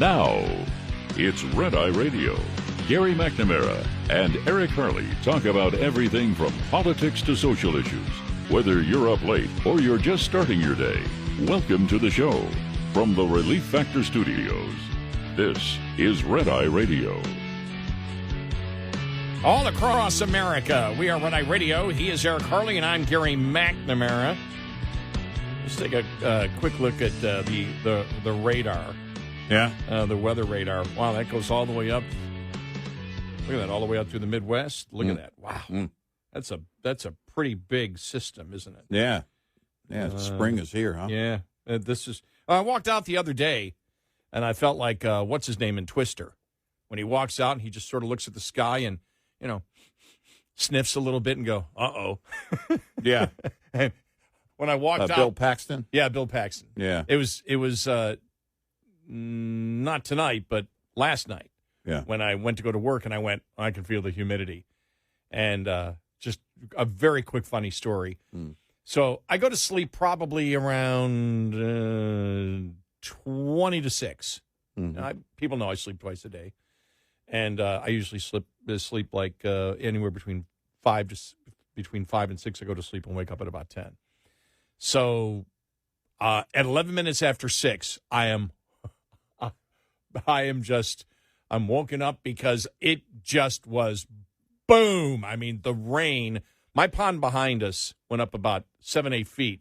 Now, it's Red Eye Radio. Gary McNamara and Eric Harley talk about everything from politics to social issues. Whether you're up late or you're just starting your day, welcome to the show. From the Relief Factor Studios, this is Red Eye Radio. All across America, we are Red Eye Radio. He is Eric Harley, and I'm Gary McNamara. Let's take a quick look at the radar. Yeah. The weather radar. Wow, that goes all the way up. Look at that, all the way up through the Midwest. Look at that. Wow. That's a pretty big system, isn't it? Yeah. Yeah, spring is here, huh? Yeah. This is. I walked out the other day, and I felt like, what's his name in Twister? When he walks out and he just sort of looks at the sky and, sniffs a little bit and go, uh-oh. Yeah. And when I walked out. Bill Paxton? Yeah, Bill Paxton. Yeah. It was not tonight, but last night. Yeah. When I went to go to work and I can feel the humidity. And just a very quick, funny story. So I go to sleep probably around 20 to 6. People know I sleep twice a day. And I usually sleep like anywhere between 5 and 6. I go to sleep and wake up at about 10. So at 11 minutes after 6, I'm woken up because it just was boom. I mean, the rain. My pond behind us went up about 7-8 feet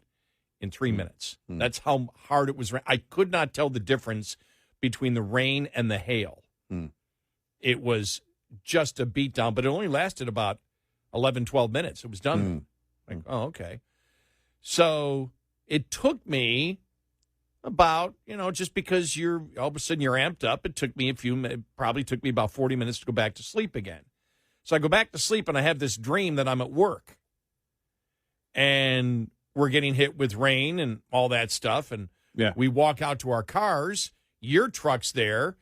in 3 minutes. That's how hard it was. I could not tell the difference between the rain and the hail. It was just a beatdown, but it only lasted about 11, 12 minutes. It was done. Oh, okay. So it took me about, just because you're all of a sudden you're amped up, it probably took me about 40 minutes to go back to sleep again. So I go back to sleep and I have this dream that I'm at work and we're getting hit with rain and all that stuff. And we walk out to our cars, your truck's there,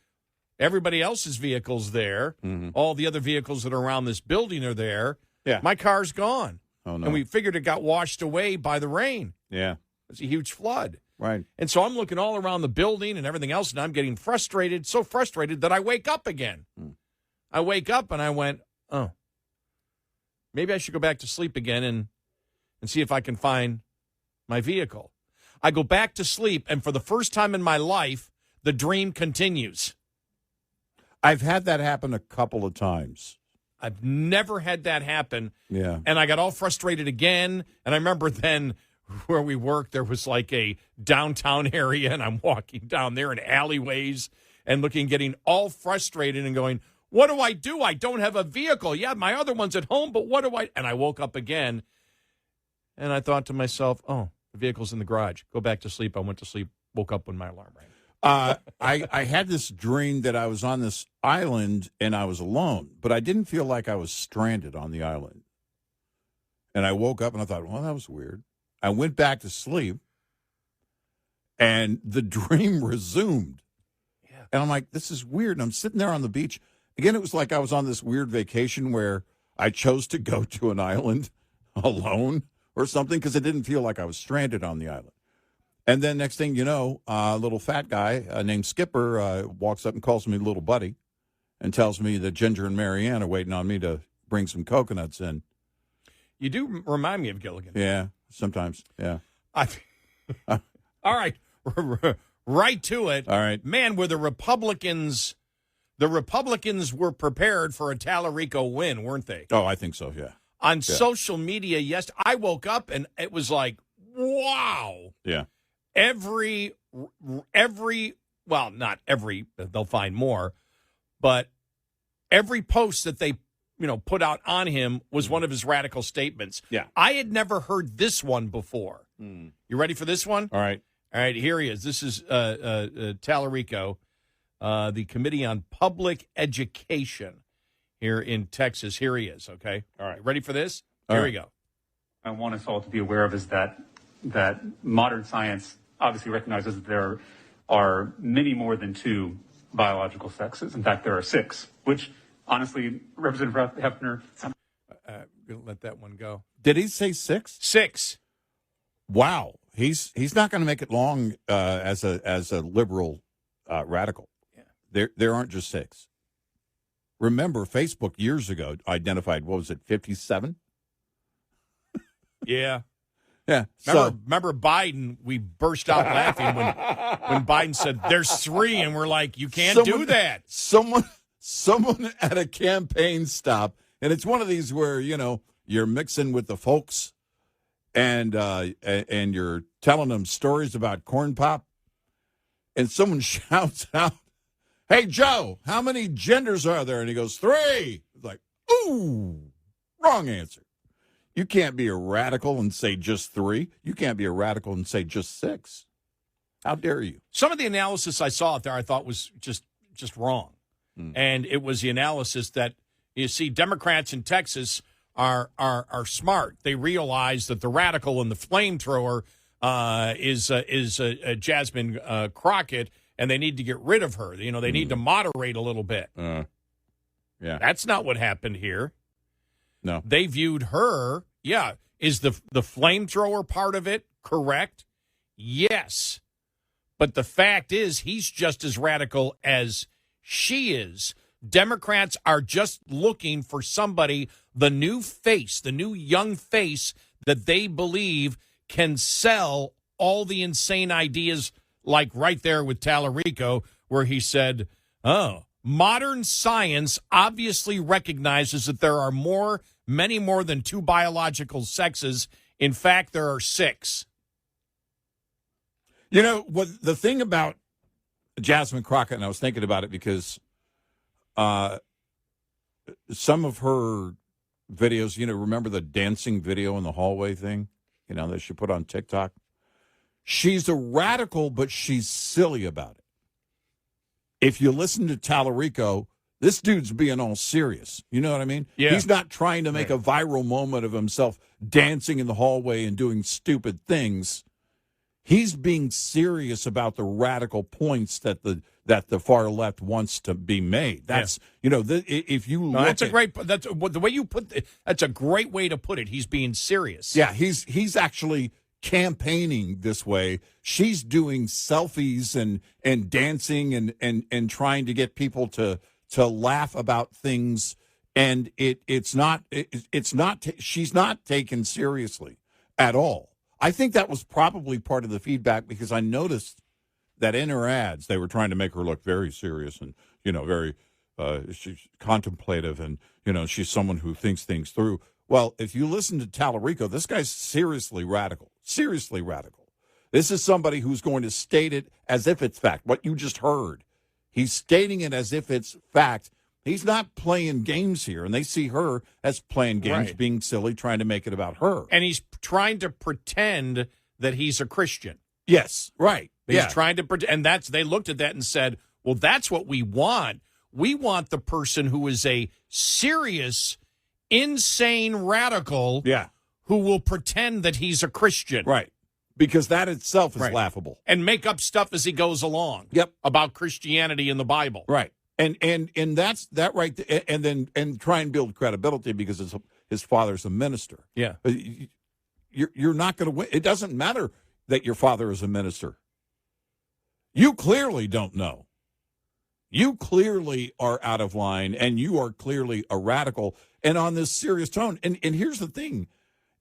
everybody else's vehicle's there, all the other vehicles that are around this building are there. Yeah. My car's gone. Oh, no. And we figured it got washed away by the rain. Yeah. It's a huge flood. Right. And so I'm looking all around the building and everything else, and I'm getting frustrated, so frustrated that I wake up again. I wake up and I went, oh, maybe I should go back to sleep again and see if I can find my vehicle. I go back to sleep, and for the first time in my life, the dream continues. I've had that happen a couple of times. I've never had that happen. Yeah. And I got all frustrated again. And I remember then where we worked, there was like a downtown area, and I'm walking down there in alleyways and getting all frustrated and going, what do? I don't have a vehicle. Yeah, my other one's at home, but what do I? And I woke up again, and I thought to myself, oh, the vehicle's in the garage. Go back to sleep. I went to sleep, woke up when my alarm rang. I had this dream that I was on this island and I was alone, but I didn't feel like I was stranded on the island. And I woke up and I thought, well, that was weird. I went back to sleep and the dream resumed. Yeah. And I'm like, this is weird. And I'm sitting there on the beach. Again, it was like I was on this weird vacation where I chose to go to an island alone or something because it didn't feel like I was stranded on the island. And then next thing you know, a little fat guy named Skipper walks up and calls me little buddy and tells me that Ginger and Marianne are waiting on me to bring some coconuts in. You do remind me of Gilligan. Yeah, sometimes, yeah. All right, right to it. All right. Man, were the Republicans were prepared for a Talarico win, weren't they? Oh, I think so, yeah. On social media, yes. I woke up and it was like, wow. Yeah. Every, well, not every, they'll find more, but every post that they, put out on him was one of his radical statements. Yeah. I had never heard this one before. You ready for this one? All right. All right, here he is. This is Talarico, the Committee on Public Education here in Texas. Here he is, okay? All right, ready for this? Here we go. I want us all to be aware of is that modern science obviously recognizes that there are many more than 2 biological sexes. In fact, there are 6, which honestly, Representative Hefner. Gonna let that one go. Did he say 6? 6. Wow. He's not going to make it long as a liberal radical. Yeah. There aren't just 6. Remember, Facebook years ago identified, what was it, 57? Yeah. Yeah. Remember Biden, we burst out laughing when Biden said, there's 3, and we're like, you can't do that. Someone at a campaign stop, and it's one of these where, you're mixing with the folks and you're telling them stories about corn pop, and someone shouts out, "Hey, Joe, how many genders are there?" And he goes, 3. It's like, ooh, wrong answer. You can't be a radical and say just 3. You can't be a radical and say just 6. How dare you? Some of the analysis I saw out there I thought was just wrong. And it was the analysis that, you see, Democrats in Texas are smart. They realize that the radical and the flamethrower is Jasmine Crockett, and they need to get rid of her. They need to moderate a little bit. Yeah. That's not what happened here. No. They viewed her, is the flamethrower part of it correct? Yes. But the fact is, he's just as radical as she is. Democrats are just looking for somebody, the new face, the new young face that they believe can sell all the insane ideas, like right there with Talarico, where he said, modern science obviously recognizes that there are many more than 2 biological sexes. In fact, there are 6. What the thing about Jasmine Crockett, and I was thinking about it because some of her videos, remember the dancing video in the hallway thing, that she put on TikTok? She's a radical, but she's silly about it. If you listen to Talarico, this dude's being all serious. You know what I mean? Yeah. He's not trying to make a viral moment of himself dancing in the hallway and doing stupid things. He's being serious about the radical points that the far left wants to be made. That's if you look that's the way you put it. That's a great way to put it. He's being serious. Yeah, he's actually campaigning this way. She's doing selfies and dancing and trying to get people to laugh about things, and she's not taken seriously at all. I think that was probably part of the feedback, because I noticed that in her ads they were trying to make her look very serious and very she's contemplative, and she's someone who thinks things through. Well, if you listen to Talarico, this guy's seriously radical. Seriously radical. This is somebody who's going to state it as if it's fact. What you just heard, he's stating it as if it's fact. He's not playing games here, and they see her as playing games, being silly, trying to make it about her. And he's trying to pretend that he's a Christian. Yes, right. He's trying to pretend, and they looked at that and said, well, that's what we want. We want the person who is a serious, insane radical who will pretend that he's a Christian. Right. Because that itself is laughable. And make up stuff as he goes along. Yep. About Christianity in the Bible. Right. And that's that right. And try and build credibility because his father's a minister. Yeah. You're not going to win. It doesn't matter that your father is a minister. You clearly don't know. You clearly are out of line, and you are clearly a radical and on this serious tone. And here's the thing.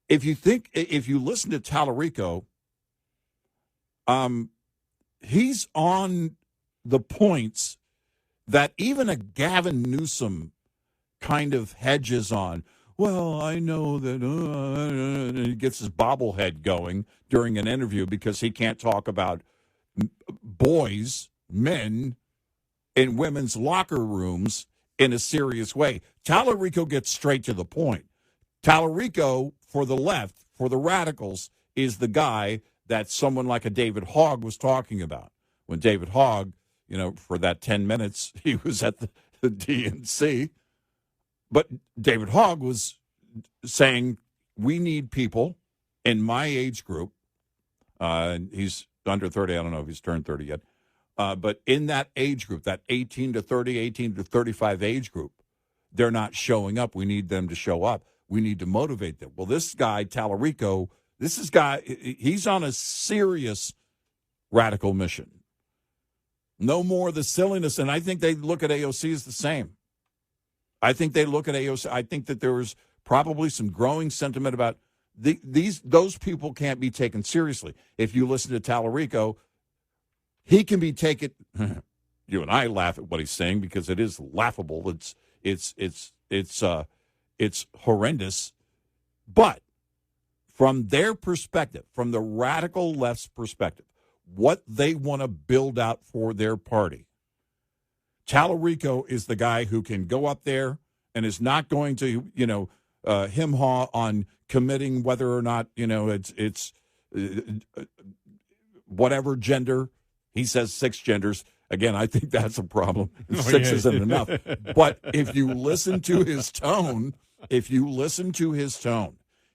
If you listen to Talarico, he's on the points that even a Gavin Newsom kind of hedges on. Well, I know that and he gets his bobblehead going during an interview because he can't talk about boys, men, in women's locker rooms in a serious way. Talarico gets straight to the point. Talarico, for the left, for the radicals, is the guy that someone like a David Hogg was talking about. When David Hogg, for that 10 minutes, he was at the DNC. But David Hogg was saying, we need people in my age group. He's under 30. I don't know if he's turned 30 yet. But in that age group, that 18 to 30, 18 to 35 age group, they're not showing up. We need them to show up. We need to motivate them. Well, this guy, Talarico, he's on a serious radical mission. No more of the silliness. And I think they look at AOC as the same. I think they look at AOC. I think that there was probably some growing sentiment about those people can't be taken seriously. If you listen to Talarico, he can be taken. You and I laugh at what he's saying because it is laughable. It's horrendous. But from their perspective, from the radical left's perspective, what they want to build out for their party, Talarico is the guy who can go up there and is not going to, hem-haw on committing whether or not, it's whatever gender. He says 6 genders. Again, I think that's a problem. 6 isn't enough. But if you listen to his tone,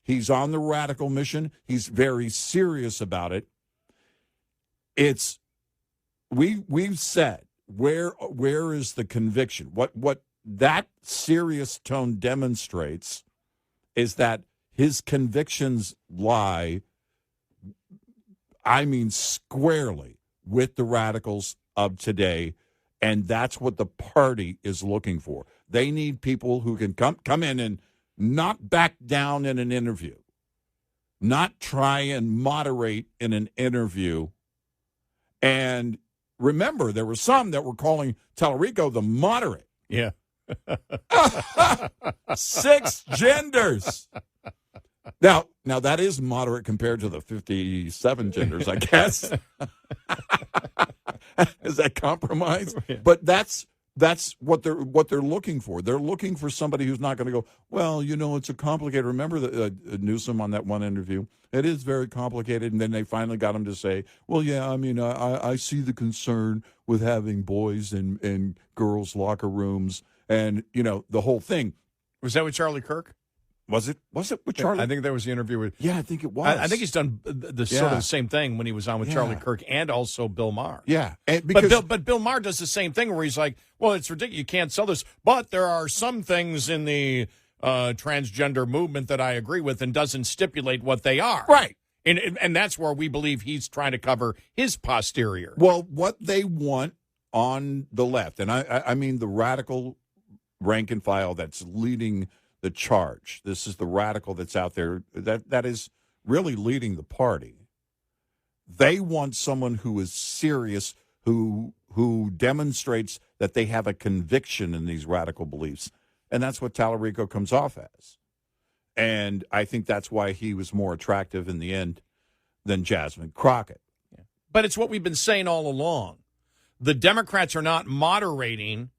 he's on the radical mission. He's very serious about it. We've said, where is the conviction? What that serious tone demonstrates is that his convictions lie, squarely with the radicals of today, and that's what the party is looking for. They need people who can come in and not back down in an interview, not try and moderate in an interview. And remember, there were some that were calling Talarico the moderate. Yeah. 6 genders. Now that is moderate compared to the 57 genders, I guess. Is that compromise? Yeah. But that's what they're looking for. They're looking for somebody who's not going to go, well, it's a complicated. Remember Newsom on that one interview? It is very complicated. And then they finally got him to say, well, yeah, I see the concern with having boys and girls' locker rooms and, the whole thing. Was that with Charlie Kirk? Was it with Charlie? I think that was the interview with. Yeah, I think it was. I think he's done sort of the same thing when he was on with Charlie Kirk and also Bill Maher. Yeah, but Bill Maher does the same thing where he's like, well, it's ridiculous. You can't sell this. But there are some things in the transgender movement that I agree with and doesn't stipulate what they are. Right. And that's where we believe he's trying to cover his posterior. Well, what they want on the left, and I mean the radical rank and file that's leading the charge. This is the radical that's out there that is really leading the party. They want someone who is serious, who demonstrates that they have a conviction in these radical beliefs. And that's what Talarico comes off as. And I think that's why he was more attractive in the end than Jasmine Crockett. Yeah. But it's what we've been saying all along. The Democrats are not moderating.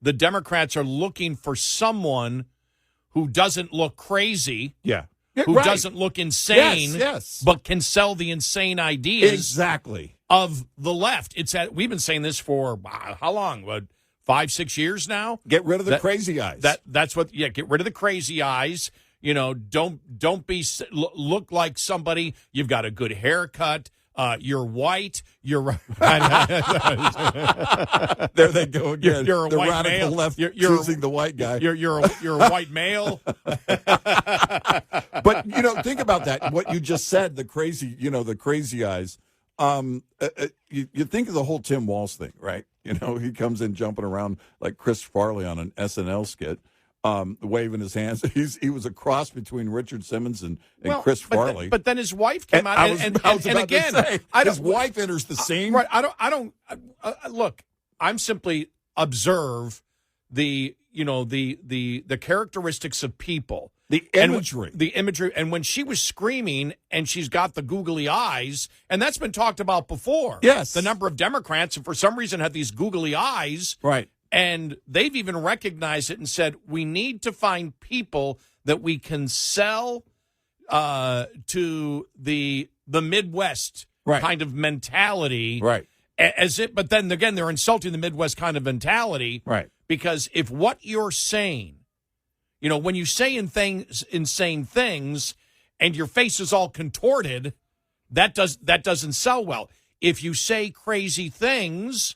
The Democrats are looking for someone who doesn't look crazy, who doesn't look insane, but can sell the insane ideas of the left. We've been saying this for how long? 5-6 years now? Get rid of the crazy eyes. That's what. Yeah, get rid of the crazy eyes. Don't look like somebody. You've got a good haircut. You're white. You're there. They go again. You're a the white radical male. left you're choosing the white guy. You're a white male. But think about that. What you just said. The crazy. The crazy eyes. You think of the whole Tim Walsh thing, right? He comes in jumping around like Chris Farley on an SNL skit. Waving his hands. He was a cross between Richard Simmons and Chris Farley. But then his wife came out, and again, his wife enters the scene. Right. I don't look. I'm simply observe the characteristics of people, the imagery, and when she was screaming and she's got the googly eyes, and that's been talked about before. Yes, the number of Democrats, for some reason, have these googly eyes. Right. And they've even recognized it and said, we need to find people that we can sell to the Midwest kind of mentality. Right. But then again, they're insulting the Midwest kind of mentality. Right. Because if what you're saying, when you say insane things and your face is all contorted, that doesn't sell well. If you say crazy things,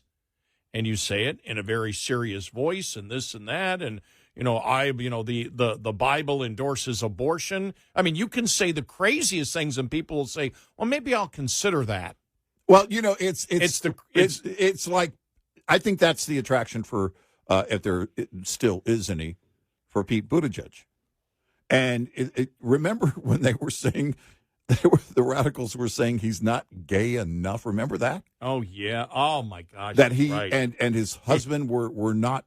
and you say it in a very serious voice and this and that, and the Bible endorses abortion. I mean, you can say the craziest things, and people will say, "Well, maybe I'll consider that." Well, it's like I think that's the attraction for, if there still is any, for Pete Buttigieg. And remember when they were saying, the radicals were saying he's not gay enough? Remember that? Oh, yeah. Oh, my gosh. That he right. and his husband were not,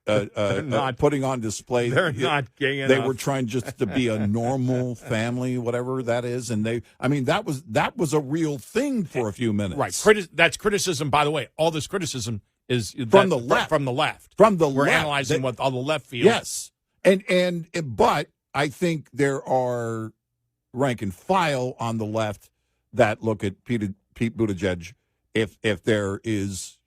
not putting on display. They're not gay enough. They were trying just to be a normal family, whatever that is. And that was a real thing for a few minutes. Right. That's criticism, by the way. All this criticism is from the left. From the left. We're analyzing what all the left feels. Yes. But I think there are rank and file on the left that look at Pete Buttigieg, if there is,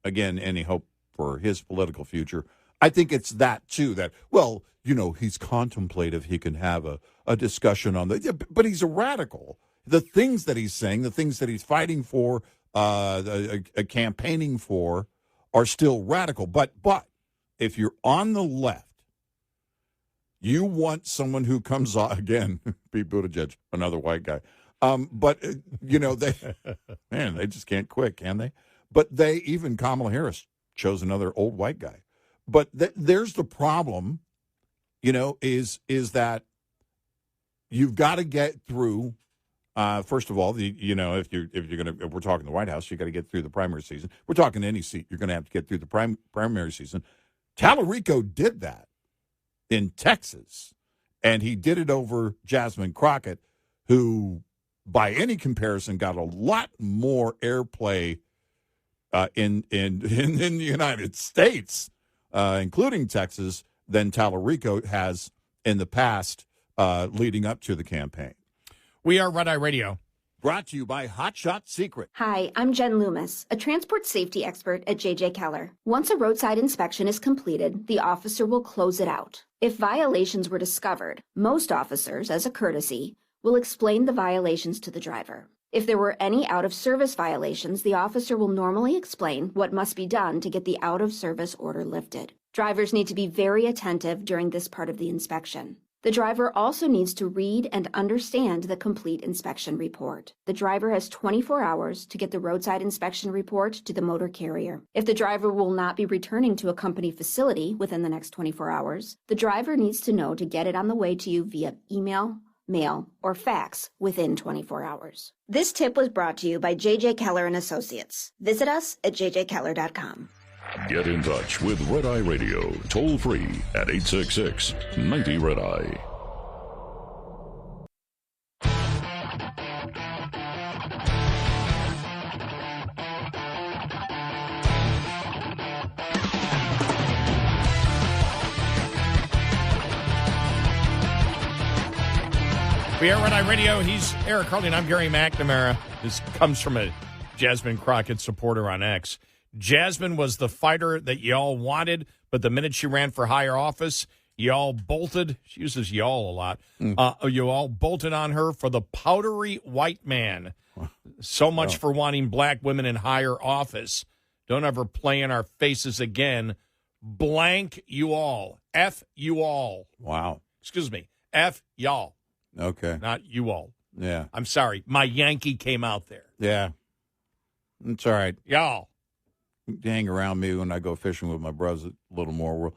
again, any hope for his political future. I think it's that, too, that, well, he's contemplative. He can have a discussion on but he's a radical. The things that he's saying, the things that he's fighting for, campaigning for, are still radical. But if you're on the left, you want someone who comes on, again, Pete Buttigieg, another white guy. They just can't quit, can they? But even Kamala Harris chose another old white guy. But there's the problem, is that you've got to get through. First of all, if we're talking the White House, you got to get through the primary season. We're talking any seat, you're going to have to get through the primary season. Talarico did that in Texas, and he did it over Jasmine Crockett, who, by any comparison, got a lot more airplay in the United States, including Texas, than Talarico has in the past, leading up to the campaign. We are Red Eye Radio. Brought to you by Hot Shot Secret. Hi, I'm Jen Loomis, a transport safety expert at J.J. Keller. Once a roadside inspection is completed, the officer will close it out. If violations were discovered, most officers, as a courtesy, will explain the violations to the driver. If there were any out-of-service violations, the officer will normally explain what must be done to get the out-of-service order lifted. Drivers need to be very attentive during this part of the inspection. The driver also needs to read and understand the complete inspection report. The driver has 24 hours to get the roadside inspection report to the motor carrier. If the driver will not be returning to a company facility within the next 24 hours, the driver needs to know to get it on the way to you via email, mail, or fax within 24 hours. This tip was brought to you by J.J. Keller & Associates. Visit us at jjkeller.com. Get in touch with Red Eye Radio, toll free at 866-90-RED-EYE. We are Red Eye Radio. He's Eric Harley, and I'm Gary McNamara. This comes from a Jasmine Crockett supporter on X. Jasmine was the fighter that y'all wanted, but the minute she ran for higher office, y'all bolted. She uses y'all a lot. You all bolted on her for the powdery white man. So much for wanting black women in higher office. Don't ever play in our faces again. Blank you all. F you all. Wow. Excuse me. F y'all. Okay. Not you all. Yeah. I'm sorry. My Yankee came out there. Yeah. It's all right. Y'all. Hang around me when I go fishing with my brothers a little more.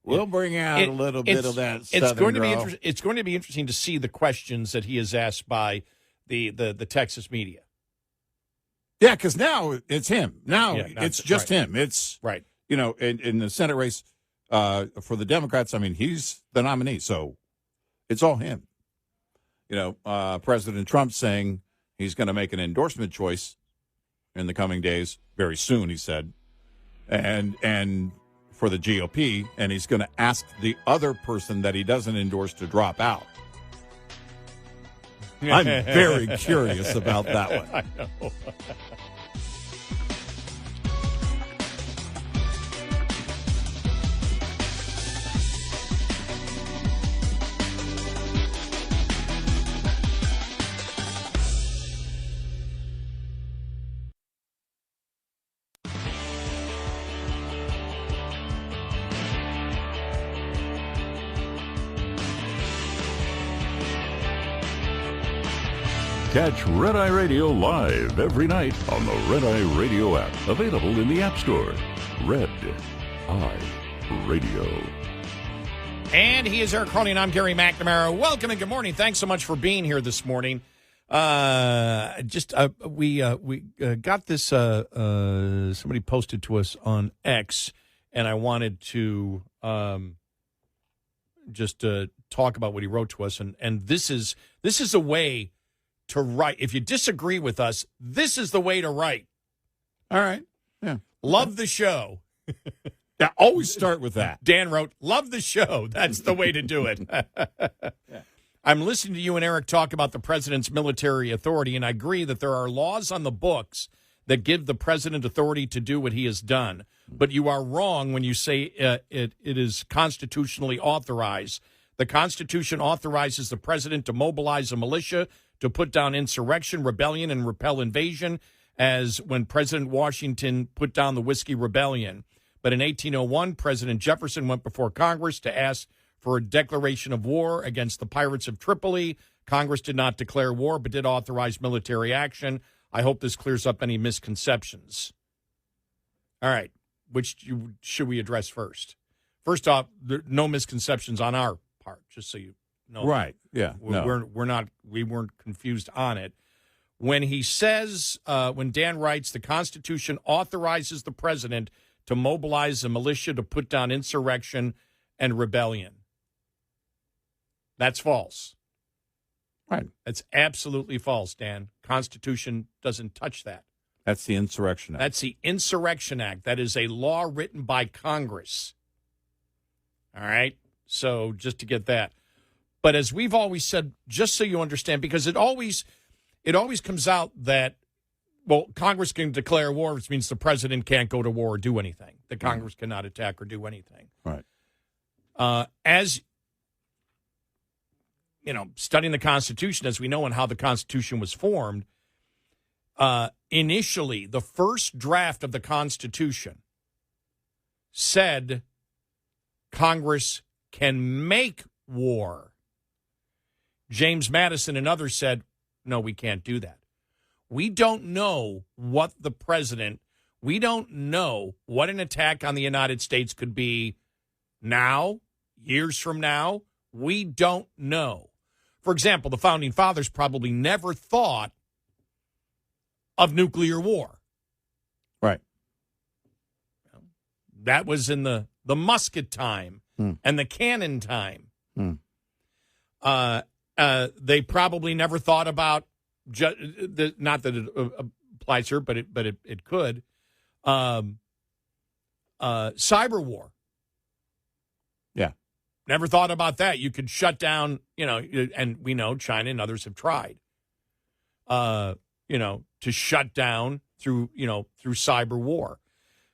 We'll bring out a little bit of that Southern drawl. It's going to be interesting to see the questions that he is asked by the Texas media. Yeah, because now it's him. Now it's just him. It's right. In the Senate race for the Democrats, I mean, he's the nominee, so it's all him. President Trump saying he's going to make an endorsement choice in the coming days, very soon, he said, and for the GOP, and he's going to ask the other person that he doesn't endorse to drop out. I'm very curious about that one. I know. Catch Red Eye Radio live every night on the Red Eye Radio app, available in the App Store. Red Eye Radio. And he is Eric Harley, and I'm Gary McNamara. Welcome and good morning. Thanks so much for being here this morning. We got this. Somebody posted to us on X, and I wanted to just talk about what he wrote to us. And this is a way to write. If you disagree with us, this is the way to write. All right. Yeah. Love the show. Yeah, always start with that. Dan wrote, love the show. That's the way to do it. Yeah. I'm listening to you and Eric talk about the president's military authority, and I agree that there are laws on the books that give the president authority to do what he has done. But you are wrong when you say it is constitutionally authorized. The Constitution authorizes the president to mobilize a militia to put down insurrection, rebellion, and repel invasion, as when President Washington put down the Whiskey Rebellion. But in 1801, President Jefferson went before Congress to ask for a declaration of war against the pirates of Tripoli. Congress did not declare war, but did authorize military action. I hope this clears up any misconceptions. All right. Which should we address first? First off, no misconceptions on our part, just so you know. Right. Yeah. We weren't confused on it. When he says, when Dan writes, the Constitution authorizes the president to mobilize a militia to put down insurrection and rebellion. That's false. Right. That's absolutely false, Dan. Constitution doesn't touch that. That's the Insurrection Act. That's the Insurrection Act. That is a law written by Congress. All right? So just to get that. But as we've always said, just so you understand, because it always comes out that, well, Congress can declare war, which means the president can't go to war or do anything. The Congress cannot attack or do anything. Right. As you know, studying the Constitution, as we know, and how the Constitution was formed, initially, the first draft of the Constitution said Congress can make war. James Madison and others said, no, we can't do that. We don't know what we don't know what an attack on the United States could be now, years from now. We don't know. For example, the Founding Fathers probably never thought of nuclear war. Right. That was in the musket time and the cannon time. They probably never thought about, not that it applies here, but it could, cyber war. Yeah. Never thought about that. You could shut down, and we know China and others have tried, to shut down through cyber war.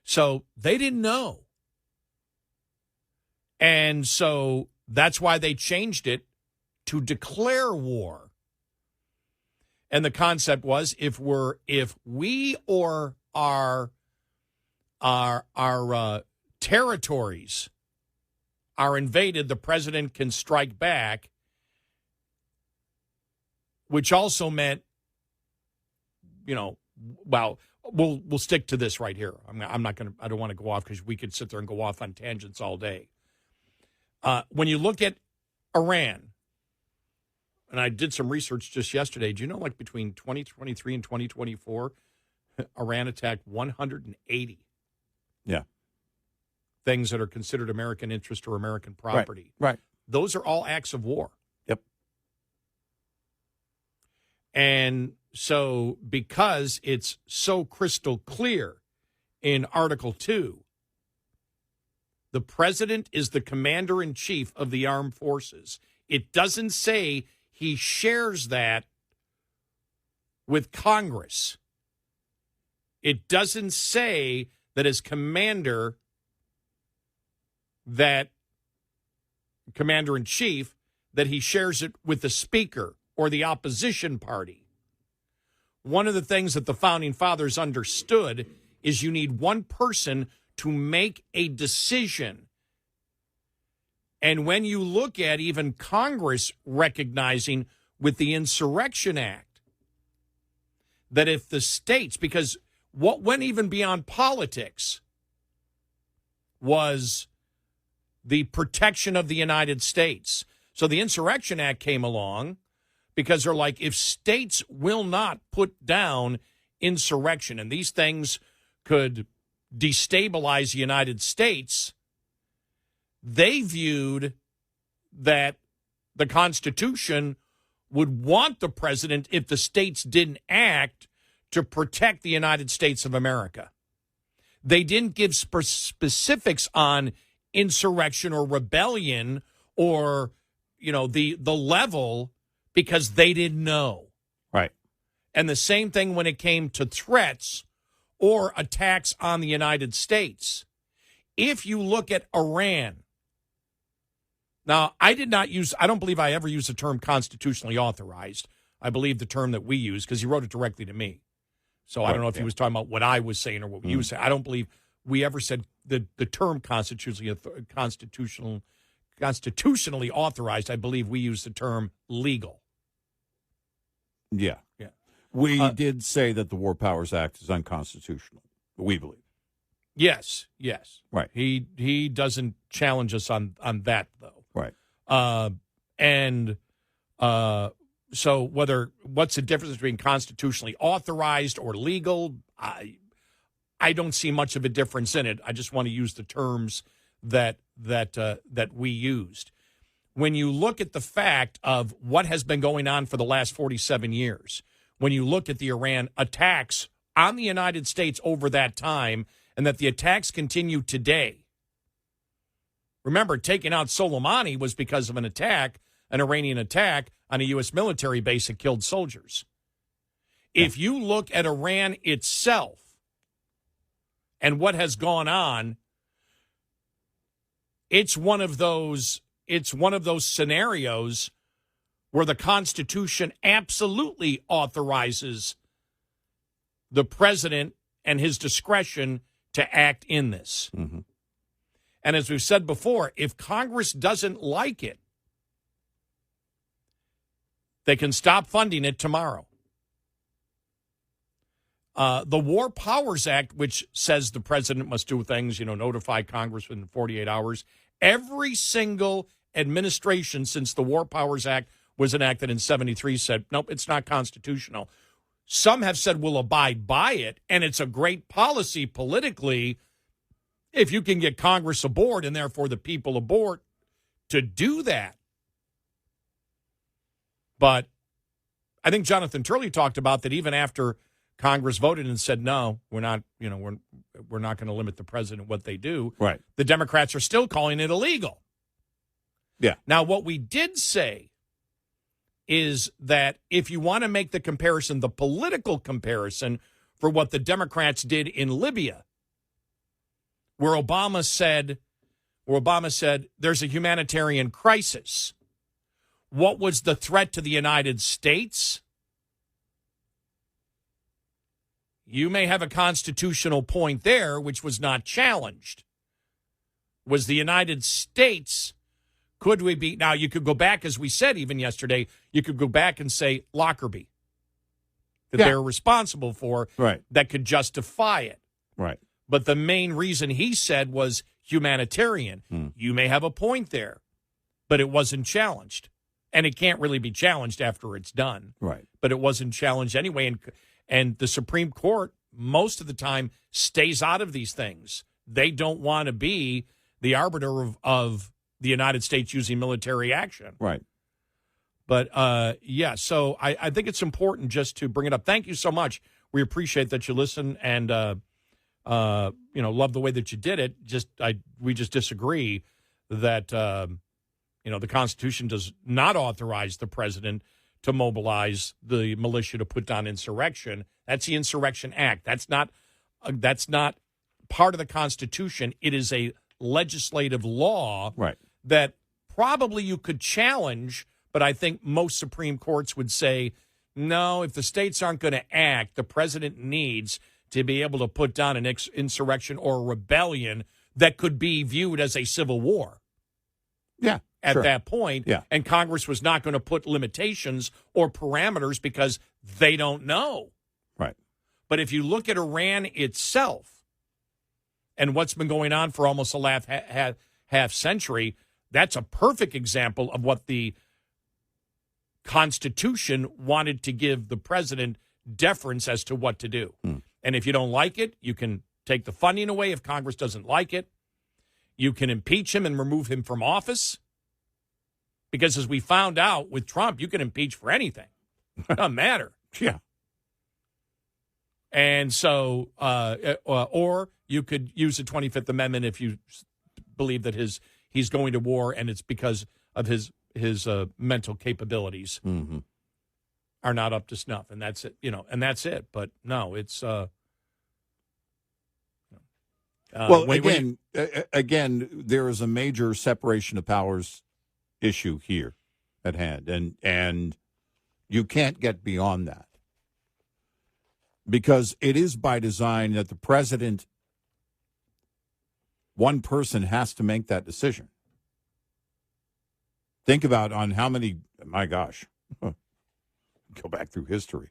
So they didn't know. And so that's why they changed it to declare war. And the concept was if we or our territories are invaded, the president can strike back, which also meant, we'll stick to this right here. I don't want to go off because we could sit there and go off on tangents all day. When you look at Iran, and I did some research just yesterday, do you know, like between 2023 and 2024, Iran attacked 180 things that are considered American interest or American property. Right. Those are all acts of war. Yep. And so because it's so crystal clear in Article 2, the president is the commander-in-chief of the armed forces. It doesn't say he shares that with Congress. It doesn't say that as commander, that commander-in-chief, that he shares it with the speaker or the opposition party. One of the things that the Founding Fathers understood is you need one person to make a decision. And when you look at even Congress recognizing with the Insurrection Act that if the states, because what went even beyond politics, was the protection of the United States. So the Insurrection Act came along because they're like, if states will not put down insurrection, and these things could destabilize the United States, they viewed that the Constitution would want the president, if the states didn't act, to protect the United States of America. They didn't give specifics on insurrection or rebellion or, the level, because they didn't know. Right. And the same thing when it came to threats or attacks on the United States. If you look at Iran, now, I don't believe I ever used the term constitutionally authorized. I believe the term that we use, because he wrote it directly to me. So I don't know if he was talking about what I was saying or what you were saying. I don't believe we ever said the term constitutionally authorized. I believe we used the term legal. Yeah. Yeah. We did say that the War Powers Act is unconstitutional, we believe. Yes. Right. He doesn't challenge us on that, though. Right. So what's the difference between constitutionally authorized or legal? I don't see much of a difference in it. I just want to use the terms that we used. When you look at the fact of what has been going on for the last 47 years, when you look at the Iran attacks on the United States over that time, and that the attacks continue today. Remember, taking out Soleimani was because of an Iranian attack on a U.S. military base that killed soldiers. If you look at Iran itself and what has gone on, it's one of those scenarios where the Constitution absolutely authorizes the president and his discretion to act in this. Mm-hmm. And as we've said before, if Congress doesn't like it, they can stop funding it tomorrow. The War Powers Act, which says the president must do things, notify Congress within 48 hours. Every single administration since the War Powers Act was enacted in 1973 said, nope, it's not constitutional. Some have said we'll abide by it, and it's a great policy politically if you can get Congress aboard and therefore the people aboard to do that. But I think Jonathan Turley talked about that even after Congress voted and said, no, we're not going to limit the president what they do. Right. The Democrats are still calling it illegal. Yeah. Now, what we did say is that if you want to make the comparison, the political comparison for what the Democrats did in Libya, where Obama said there's a humanitarian crisis. What was the threat to the United States? You may have a constitutional point there, which was not challenged. Was the United States, could we be, now you could go back, as we said even yesterday, you could go back and say Lockerbie, that they're responsible for, right, that could justify it. Right. But the main reason he said was humanitarian. You may have a point there, but it wasn't challenged. And it can't really be challenged after it's done. Right. But it wasn't challenged anyway. And the Supreme Court, most of the time, stays out of these things. They don't want to be the arbiter of the United States using military action. Right. But, so I think it's important just to bring it up. Thank you so much. We appreciate that you listen and, love the way that you did it. We just disagree that, the Constitution does not authorize the president to mobilize the militia to put down insurrection. That's the Insurrection Act. That's not part of the Constitution. It is a legislative law that probably you could challenge, but I think most Supreme Courts would say, no, if the states aren't going to act, the president needs to be able to put down an insurrection or a rebellion that could be viewed as a civil war. Yeah. At that point, yeah. And Congress was not going to put limitations or parameters because they don't know. Right. But if you look at Iran itself and what's been going on for almost a half century, that's a perfect example of what the Constitution wanted to give the president deference as to what to do. And if you don't like it, you can take the funding away if Congress doesn't like it. You can impeach him and remove him from office. Because as we found out with Trump, you can impeach for anything. It doesn't matter. Yeah. And so, or you could use the 25th Amendment if you believe that he's going to war and it's because of his mental capabilities are not up to snuff, and that's it. And that's it. But no, it's well. Again, there is a major separation of powers issue here at hand, and you can't get beyond that because it is by design that the president, one person has to make that decision. Think about on how many, my gosh, go back through history.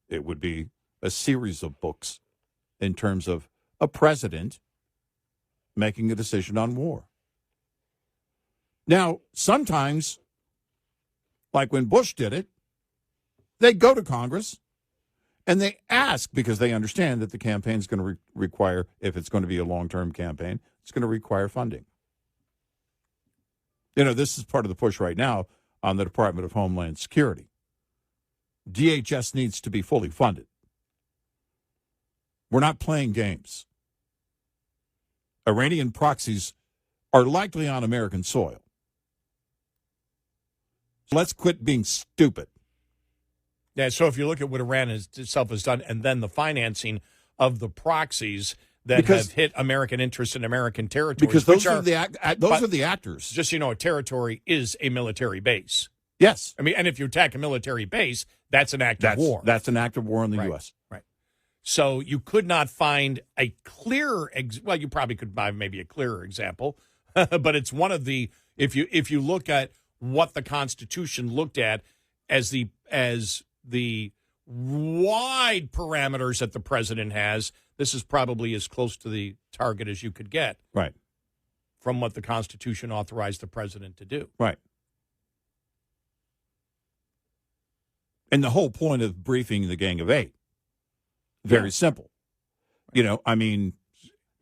It would be a series of books in terms of a president making a decision on war. Now, sometimes, like when Bush did it, they go to Congress and they ask because they understand that the campaign is going to require, if it's going to be a long-term campaign, it's going to require funding. This is part of the push right now on the Department of Homeland Security. DHS needs to be fully funded. We're not playing games. Iranian proxies are likely on American soil. Let's quit being stupid. Yeah, so if you look at what Iran itself has done and then the financing of the proxies that have hit American interests in American territories. Because those are the actors. Just so you know, a territory is a military base. Yes. I mean, and if you attack a military base, that's an act of war. That's an act of war in the U.S. Right. So you could not find a clearer, well, you probably could find maybe a clearer example, but it's one of the, if you look at what the Constitution looked at as the wide parameters that the president has, this is probably as close to the target as you could get. Right. From what the Constitution authorized the president to do. Right. And the whole point of briefing the Gang of Eight, very simple. I mean,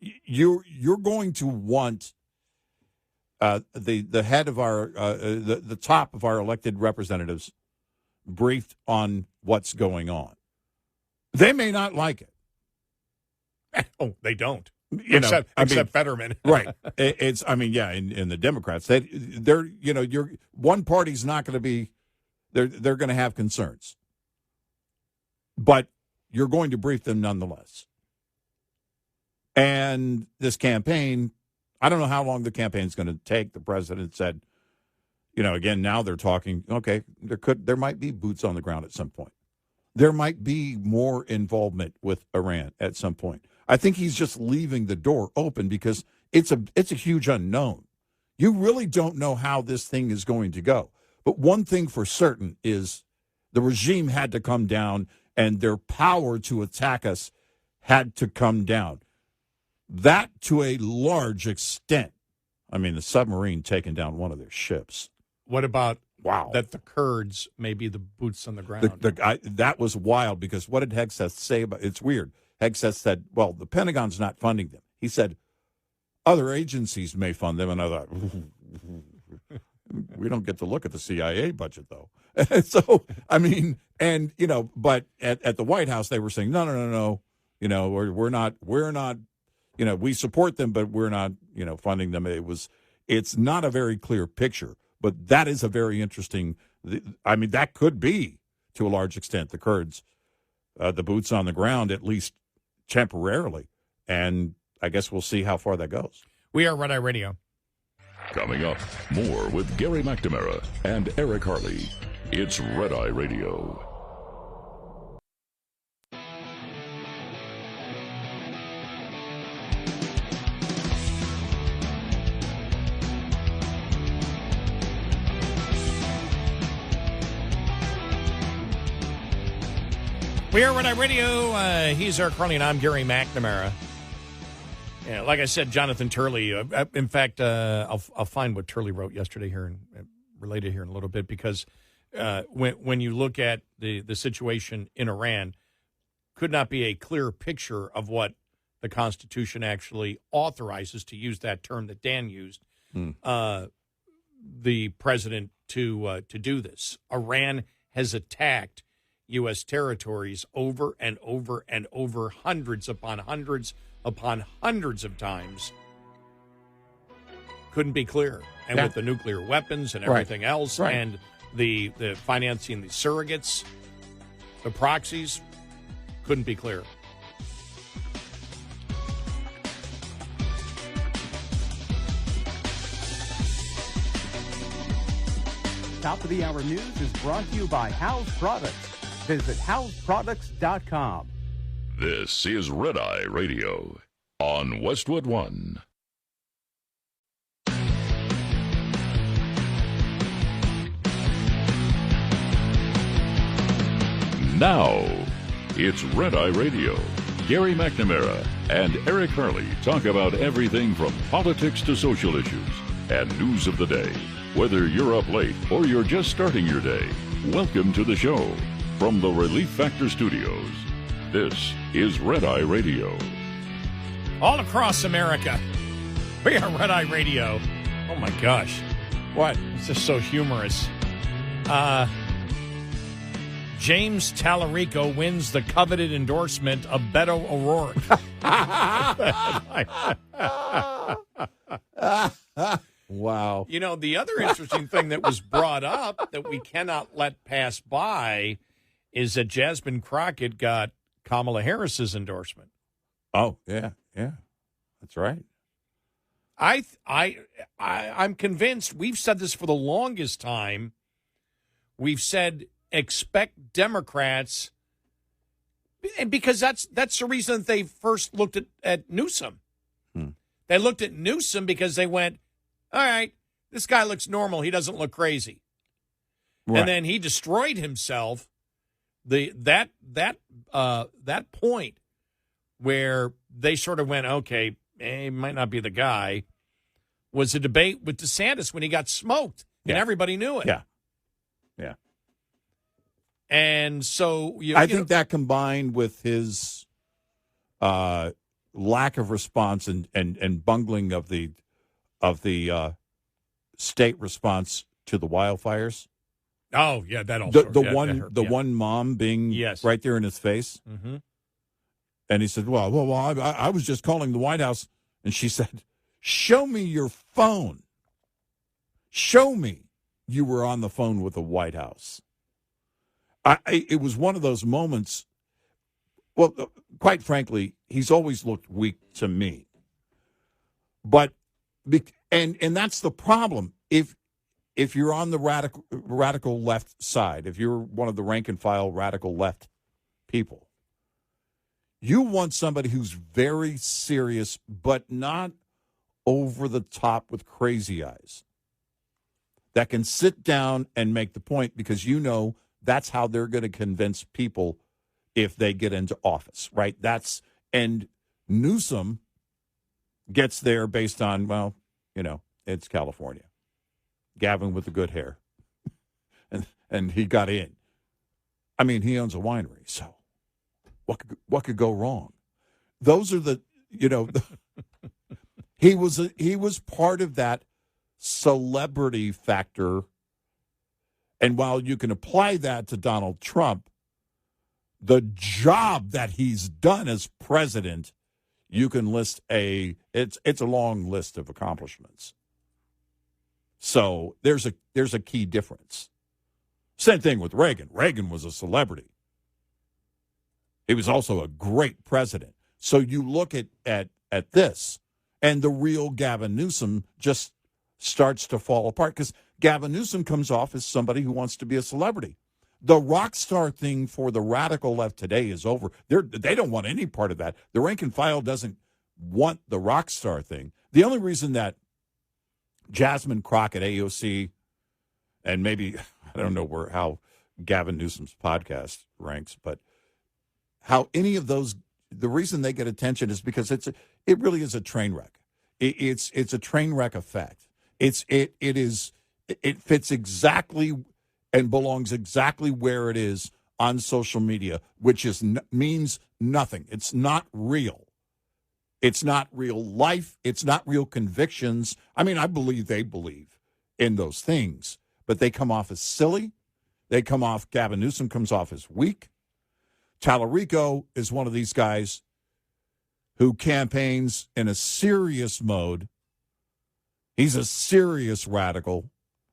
you're going to want the head of our the top of our elected representatives briefed on what's going on. They may not like it. Oh, they don't. Except Fetterman. Right. In the Democrats, they're your one party's not going to be, they're going to have concerns. But you're going to brief them nonetheless. And this campaign, I don't know how long the campaign is going to take. The president said, again, now they're talking, okay, there might be boots on the ground at some point. There might be more involvement with Iran at some point. I think he's just leaving the door open because it's a huge unknown. You really don't know how this thing is going to go. But one thing for certain is the regime had to come down and their power to attack us had to come down. That to a large extent. I mean, the submarine taking down one of their ships. What about that the Kurds may be the boots on the ground? That was wild because what did Hegseth say about it's weird. Hegseth said, well, the Pentagon's not funding them. He said, other agencies may fund them. And I thought, we don't get to look at the CIA budget, though. So, I mean, and, but at the White House, they were saying, no. We're not, we support them, but we're not, funding them. It's not a very clear picture, but that is a very interesting, that could be, to a large extent, the Kurds, the boots on the ground, at least temporarily. And I guess we'll see how far that goes. We are Red Eye Radio. Coming up, more with Gary McNamara and Eric Harley. It's Red Eye Radio. We are Red Eye Radio. He's Eric Harley, and I'm Gary McNamara. Yeah, like I said, Jonathan Turley. In fact, I'll find what Turley wrote yesterday here and related here in a little bit, because when you look at the situation in Iran, could not be a clearer picture of what the Constitution actually authorizes, to use that term that Dan used, the president to do this. Iran has attacked U.S. territories over and over and over, hundreds upon hundreds upon hundreds of times. Couldn't be clearer. And with the nuclear weapons and everything else, and the financing the surrogates, the proxies, couldn't be clearer. Top of the Hour News is brought to you by House Products. Visit houseproducts.com. This is Red Eye Radio on Westwood One. Now, it's Red Eye Radio. Gary McNamara and Eric Hurley talk about everything from politics to social issues and news of the day. Whether you're up late or you're just starting your day, welcome to the show. From the Relief Factor Studios, this is Red Eye Radio. All across America, we are Red Eye Radio. Oh, my gosh. What? It's just so humorous. James Talarico wins the coveted endorsement of Beto O'Rourke. Wow. You know, the other interesting thing that was brought up that we cannot let pass by is that Jasmine Crockett got Kamala Harris's endorsement. Oh, yeah. That's right. I'm convinced. We've said this for the longest time. We've said expect Democrats, and because that's the reason that they first looked at Newsom. They looked at Newsom because they went, all right, this guy looks normal. He doesn't look crazy. Right. And then he destroyed himself. That point where they sort of went, okay, he might not be the guy, was a debate with DeSantis when he got smoked, and everybody knew it. Yeah. And so I think that combined with his lack of response and bungling of the state response to the wildfires. Oh yeah, that also the one mom being right there in his face, and he said, "Well, I was just calling the White House," and she said, "Show me your phone. Show me you were on the phone with the White House." It was one of those moments. Well, quite frankly, he's always looked weak to me. But and that's the problem. If you're on the radical left side, if you're one of the rank and file radical left people, you want somebody who's very serious but not over the top with crazy eyes, that can sit down and make the point, because you know that's how they're going to convince people if they get into office, right? And Newsom gets there based on, well, it's California. Gavin with the good hair. and he got in. I mean, he owns a winery, so what could go wrong? Those are he was part of that celebrity factor. And while you can apply that to Donald Trump, the job that he's done as president, you can list it's a long list of accomplishments. So there's a key difference. Same thing with Reagan. Reagan was a celebrity. He was also a great president. So you look at this, and the real Gavin Newsom just starts to fall apart, because Gavin Newsom comes off as somebody who wants to be a celebrity. The rock star thing for the radical left today is over. They don't want any part of that. The rank and file doesn't want the rock star thing. The only reason that Jasmine Crockett, AOC, and maybe, I don't know how Gavin Newsom's podcast ranks, but how any of those the reason they get attention is because it really is a train wreck. It's a train wreck effect. It fits exactly and belongs exactly where it is on social media, which means nothing. It's not real. It's not real life. It's not real convictions. I mean, I believe they believe in those things, but they come off as silly. Gavin Newsom comes off as weak. Talarico is one of these guys who campaigns in a serious mode. He's a serious radical,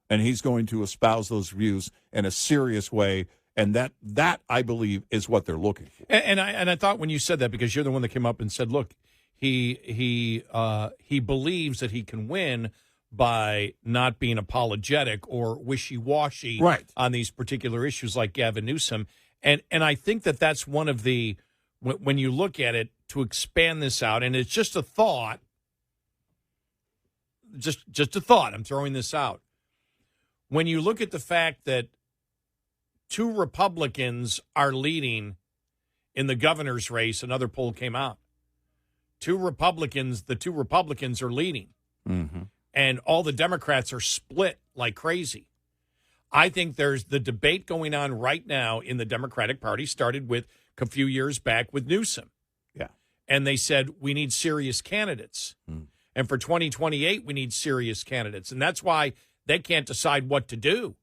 and he's going to espouse those views in a serious way. And that I believe is what they're looking for. And I thought when you said that, because you're the one that came up and said, look, he believes that he can win by not being apologetic or wishy-washy on these particular issues like Gavin Newsom. And I think that's one of the, when you look at it, to expand this out, and it's just a thought, just a thought, I'm throwing this out. When you look at the fact that 2 Republicans are leading in the governor's race, another poll came out. The 2 Republicans are leading. Mm-hmm. And all the Democrats are split like crazy. I think there's the debate going on right now in the Democratic Party, started with a few years back with Newsom. Yeah. And they said, we need serious candidates. Mm. And for 2028, we need serious candidates. And that's why they can't decide what to do.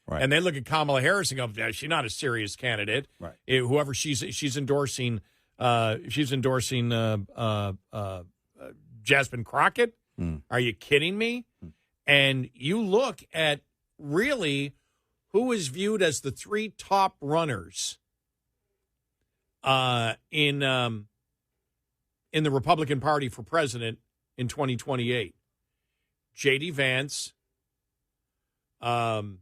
Right. And they look at Kamala Harris and go, yeah, she's not a serious candidate. Right. Whoever she's endorsing, Jasmine Crockett. Mm. Are you kidding me? And you look at really who is viewed as the 3 top runners in the Republican Party for president in 2028. J.D. Vance, DeSantis,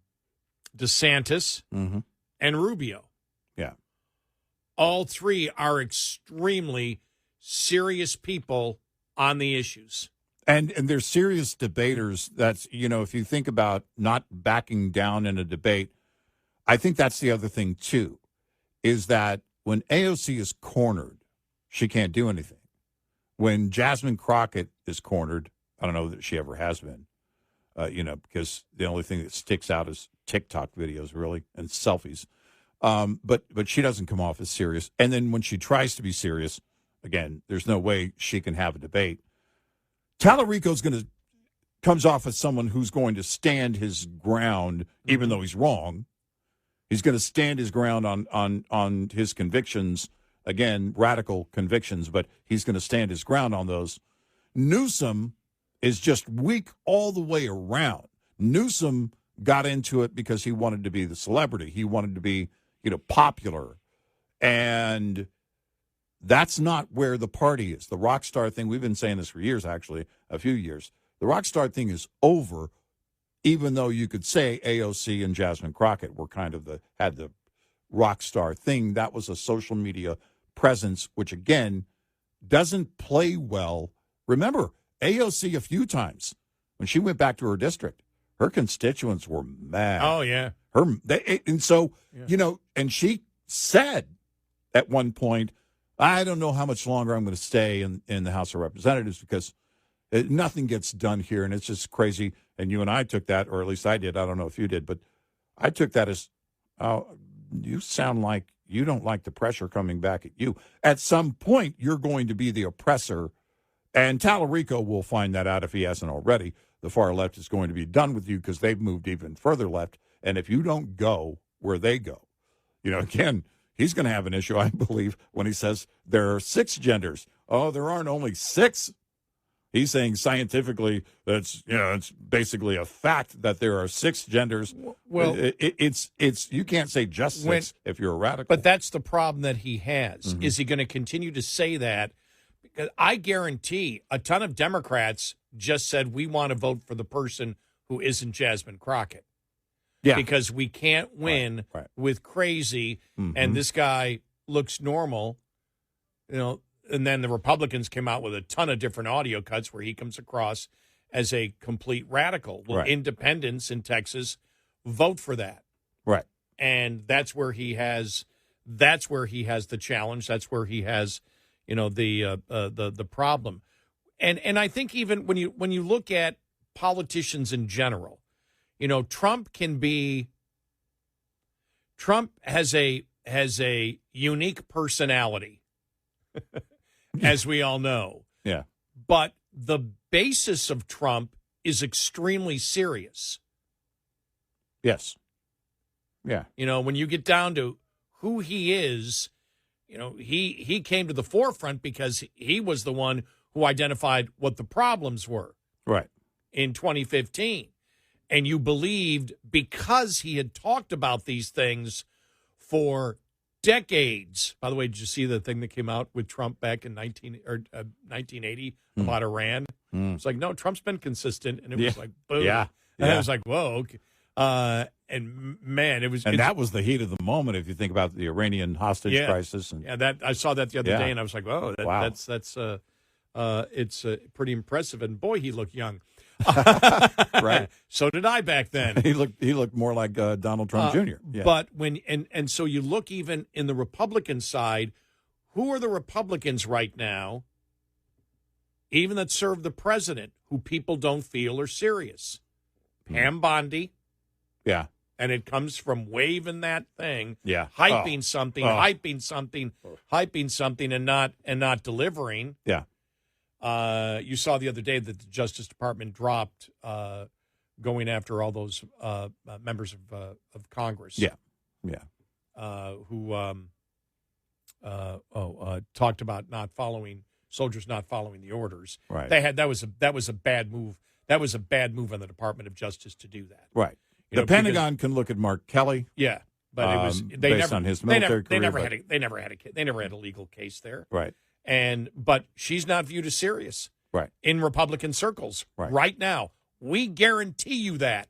mm-hmm. and Rubio. Yeah. All 3 are extremely serious people on the issues. And they're serious debaters. That's, if you think about not backing down in a debate, I think that's the other thing, too, is that when AOC is cornered, she can't do anything. When Jasmine Crockett is cornered, I don't know that she ever has been, because the only thing that sticks out is TikTok videos, really, and selfies. But she doesn't come off as serious. And then when she tries to be serious, again, there's no way she can have a debate. Talarico's comes off as someone who's going to stand his ground, even though he's wrong. He's going to stand his ground on his convictions, again, radical convictions, but he's going to stand his ground on those. Newsom is just weak all the way around. Newsom got into it because he wanted to be the celebrity. He wanted to be, popular. And that's not where the party is. The rock star thing, we've been saying this for years, actually, a few years. The rock star thing is over, even though you could say AOC and Jasmine Crockett were had the rock star thing. That was a social media presence, which, again, doesn't play well. Remember, AOC a few times, when she went back to her district, her constituents were mad. Oh, yeah. And she said at one point, I don't know how much longer I'm going to stay in the House of Representatives because nothing gets done here, and it's just crazy. And you and I took that, or at least I did. I don't know if you did, but I took that as, you sound like you don't like the pressure coming back at you. At some point, you're going to be the oppressor, and Talarico will find that out if he hasn't already. The far left is going to be done with you because they've moved even further left, and if you don't go where they go, again, he's going to have an issue, I believe, when he says there are 6 genders. Oh, there aren't only 6. He's saying scientifically that's it's basically a fact that there are 6 genders. Well, it's you can't say just 6 if you're a radical. But that's the problem that he has. Mm-hmm. Is he going to continue to say that? Because I guarantee a ton of Democrats just said we want to vote for the person who isn't Jasmine Crockett. Yeah. Because we can't win with crazy, and this guy looks normal, and then the Republicans came out with a ton of different audio cuts where he comes across as a complete radical. Well, independents in Texas vote for that. Right. And that's where he has the challenge. That's where he has, the problem. And I think even when you look at politicians in general, Trump has a unique personality, as we all know. Yeah. But the basis of Trump is extremely serious. Yes. Yeah. When you get down to who he is, he came to the forefront because he was the one who identified what the problems were. Right. In 2015. And you believed because he had talked about these things for decades. By the way, did you see the thing that came out with Trump back in 1980 about Iran? It's like, no, Trump's been consistent. And it was like, boom. Yeah. And I was like, whoa. Okay. And man, that was the heat of the moment. If you think about the Iranian hostage crisis. And, that I saw that the other day, and I was like, whoa, wow. That's it's pretty impressive. And boy, he looked young. Right. So did I back then. He looked more like Donald Trump Jr. Yeah. But and so you look even in the Republican side, who are the Republicans right now, even that serve the president, who people don't feel are serious? Pam Bondi. Yeah. And it comes from waving that thing, hyping something, and not delivering. Yeah. You saw the other day that the Justice Department dropped going after all those members of Congress. Yeah. Yeah. Who talked about soldiers not following the orders. Right. That was a bad move. That was a bad move on the Department of Justice to do that. Right. The Pentagon can look at Mark Kelly. Yeah, but it was on his military career. They never had a legal case there. Right. But she's not viewed as serious. Right. In Republican circles right now. We guarantee you that.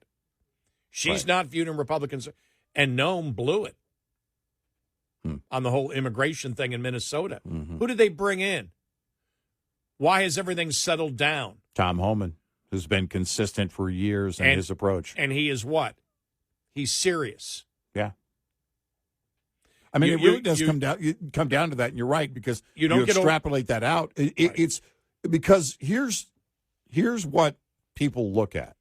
She's not viewed in Republican circles. And Noam blew it on the whole immigration thing in Minnesota. Mm-hmm. Who did they bring in? Why has everything settled down? Tom Homan, who's been consistent for years in his approach. And he is what? He's serious. Yeah. I mean, it really does come down to that, and you're right, because you extrapolate that out. It's because here's what people look at.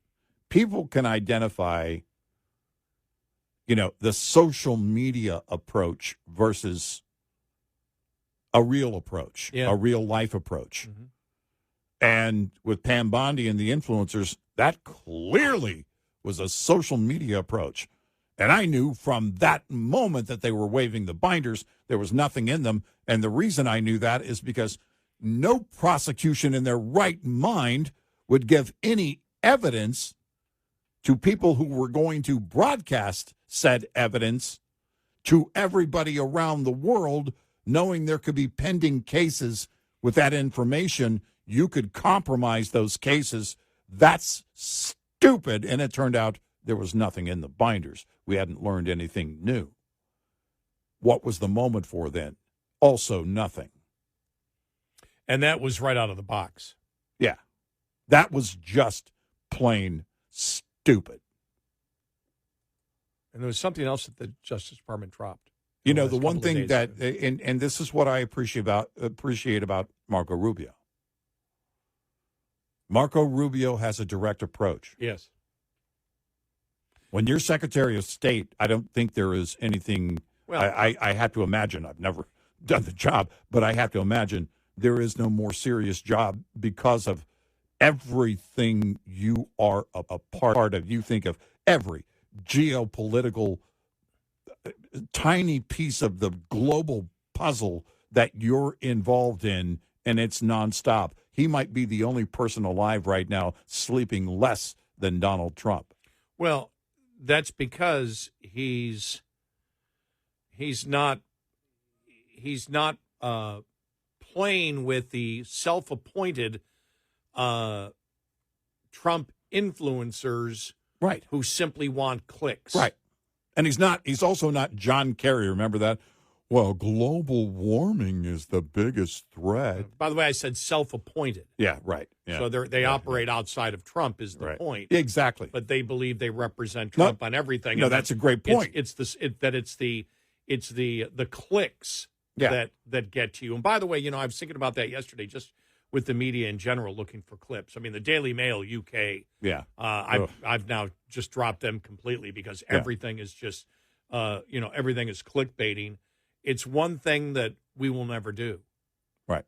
People can identify, the social media approach versus a real approach, a real life approach. Mm-hmm. And with Pam Bondi and the influencers, that clearly was a social media approach. And I knew from that moment that they were waving the binders, there was nothing in them. And the reason I knew that is because no prosecution in their right mind would give any evidence to people who were going to broadcast said evidence to everybody around the world, knowing there could be pending cases with that information. You could compromise those cases. That's stupid. And it turned out there was nothing in the binders. We hadn't learned anything new. What was the moment for then? Also nothing. And that was right out of the box. Yeah. That was just plain stupid. And there was something else that the Justice Department dropped. The one thing that, and this is what I appreciate about Marco Rubio. Marco Rubio has a direct approach. Yes. When you're Secretary of State, I don't think there is anything. Well, I have to imagine. I've never done the job, but I have to imagine there is no more serious job because of everything you are a part of. You think of every geopolitical tiny piece of the global puzzle that you're involved in, and it's nonstop. He might be the only person alive right now sleeping less than Donald Trump. Well, that's because he's not playing with the self-appointed Trump influencers, right? Who simply want clicks, right? And he's also not John Kerry. Remember that? Well, global warming is the biggest threat. By the way, I said self-appointed. Yeah, right. Yeah. So they operate outside of Trump is the point. Exactly. But they believe they represent Trump on everything. No, that's a great point. It's the clicks that get to you. And by the way, I was thinking about that yesterday, just with the media in general, looking for clips. I mean, the Daily Mail UK. Yeah. I've now just dropped them completely because everything is just, everything is clickbaiting. It's one thing that we will never do. Right.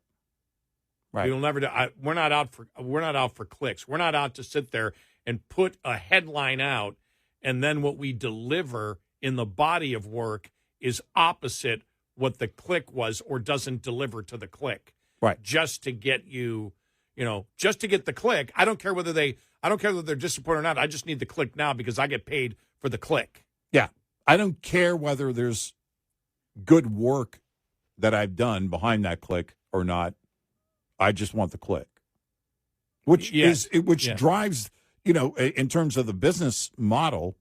We will never do. We're not out for clicks. We're not out to sit there and put a headline out, and then what we deliver in the body of work is opposite what the click was or doesn't deliver to the click. Right. Just to get you, just to get the click. I don't care whether they're disappointed or not. I just need the click now because I get paid for the click. Yeah. I don't care whether there's good work that I've done behind that click or not. I just want the click. Which drives, in terms of the business model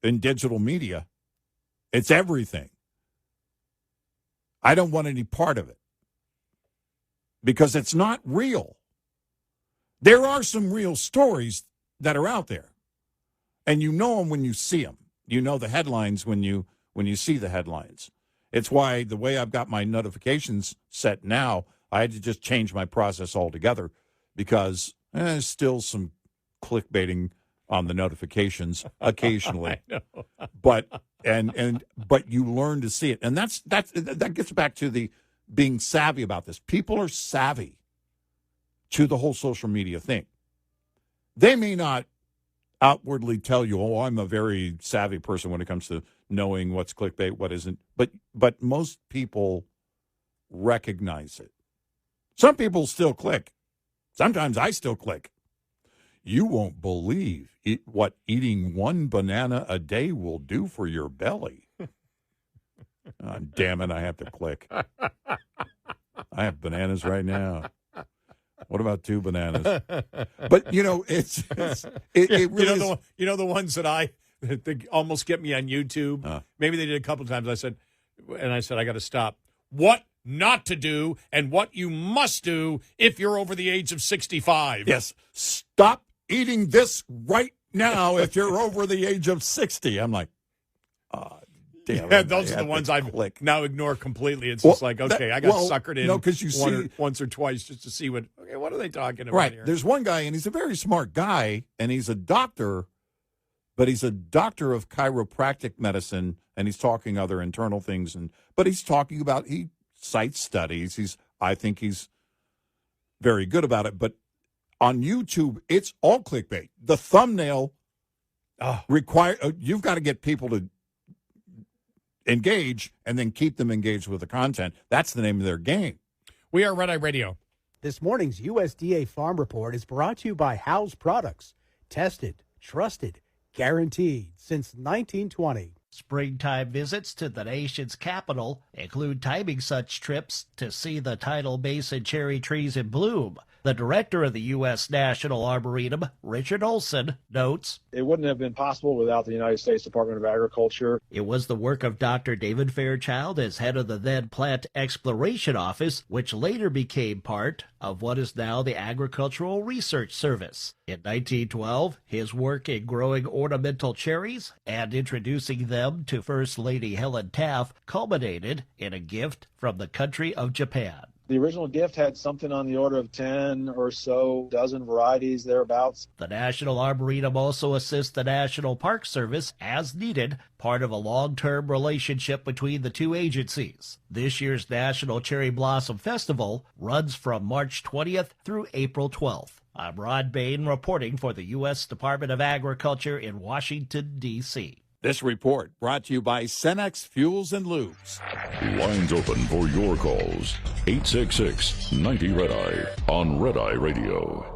in digital media, it's everything. I don't want any part of it because it's not real. There are some real stories that are out there, and you know them when you see them. You know the headlines when you see the headlines. It's why the way I've got my notifications set now, I had to just change my process altogether because there's still some clickbaiting on the notifications occasionally. I know. But you learn to see it. And that gets back to the being savvy about this. People are savvy to the whole social media thing. They may not outwardly tell you, "Oh, I'm a very savvy person when it comes to knowing what's clickbait, what isn't." But most people recognize it. Some people still click. Sometimes I still click. You won't believe what eating one banana a day will do for your belly. Oh, damn it, I have to click. I have bananas right now. What about 2 bananas? But, it really is. The ones that they almost get me on YouTube. Maybe they did a couple of times. I said, I got to stop. What not to do and what you must do if you're over the age of 65. Yes. Stop eating this right now if you're over the age of 60. I'm like, damn. Yeah, those are the ones I now ignore completely. It's just like, okay, I got suckered in once or twice just to see what are they talking about here? There's one guy, and he's a very smart guy, and he's a doctor, but he's a doctor of chiropractic medicine, and he's talking other internal things, but he's talking about, he cites studies. I think he's very good about it, but on YouTube, it's all clickbait. The thumbnail you've got to get people to engage and then keep them engaged with the content. That's the name of their game. We are Red Eye Radio. This morning's USDA Farm Report is brought to you by House Products. Tested, trusted, guaranteed since 1920. Springtime visits to the nation's capital include timing such trips to see the tidal basin cherry trees in bloom. The director of the U.S. National Arboretum, Richard Olson, notes, "It wouldn't have been possible without the United States Department of Agriculture." It was the work of Dr. David Fairchild as head of the then Plant Exploration Office, which later became part of what is now the Agricultural Research Service. In 1912, his work in growing ornamental cherries and introducing them to First Lady Helen Taft culminated in a gift from the country of Japan. The original gift had something on the order of 10 or so dozen varieties thereabouts. The National Arboretum also assists the National Park Service as needed, part of a long-term relationship between the two agencies. This year's National Cherry Blossom Festival runs from March 20th through April 12th. I'm Rod Bain reporting for the U.S. Department of Agriculture in Washington, D.C. This report brought to you by Cenex Fuels and Lubes. Lines open for your calls. 866-90-RED-EYE on Red Eye Radio.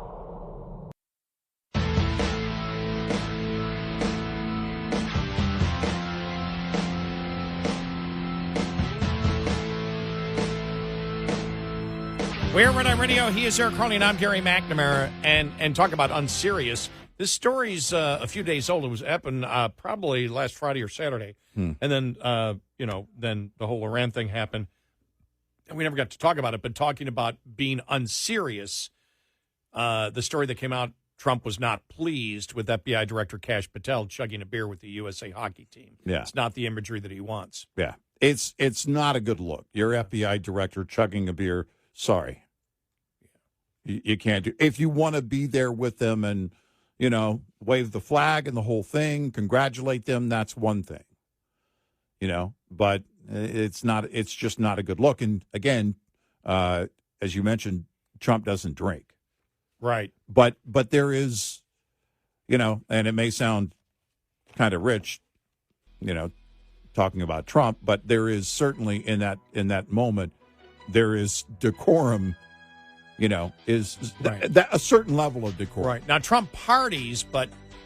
We're Red Eye Radio. He is Eric Carly, and I'm Gary McNamara. And talk about unserious. This story's a few days old. It was happened probably last Friday or Saturday. And then, then the whole Iran thing happened. And we never got to talk about it, but talking about being unserious, the story that came out, Trump was not pleased with FBI Director Kash Patel chugging a beer with the USA hockey team. Yeah. It's not the imagery that he wants. Yeah. It's not a good look. Your FBI director chugging a beer. Sorry, you can't do. If you want to be there with them and wave the flag and the whole thing, congratulate them. That's one thing. But it's not. It's just not a good look. And again, as you mentioned, Trump doesn't drink. Right. But there is, and it may sound kind of rich, talking about Trump, but there is certainly in that moment, there is decorum, is right. a certain level of decorum. Right. Now, Trump parties,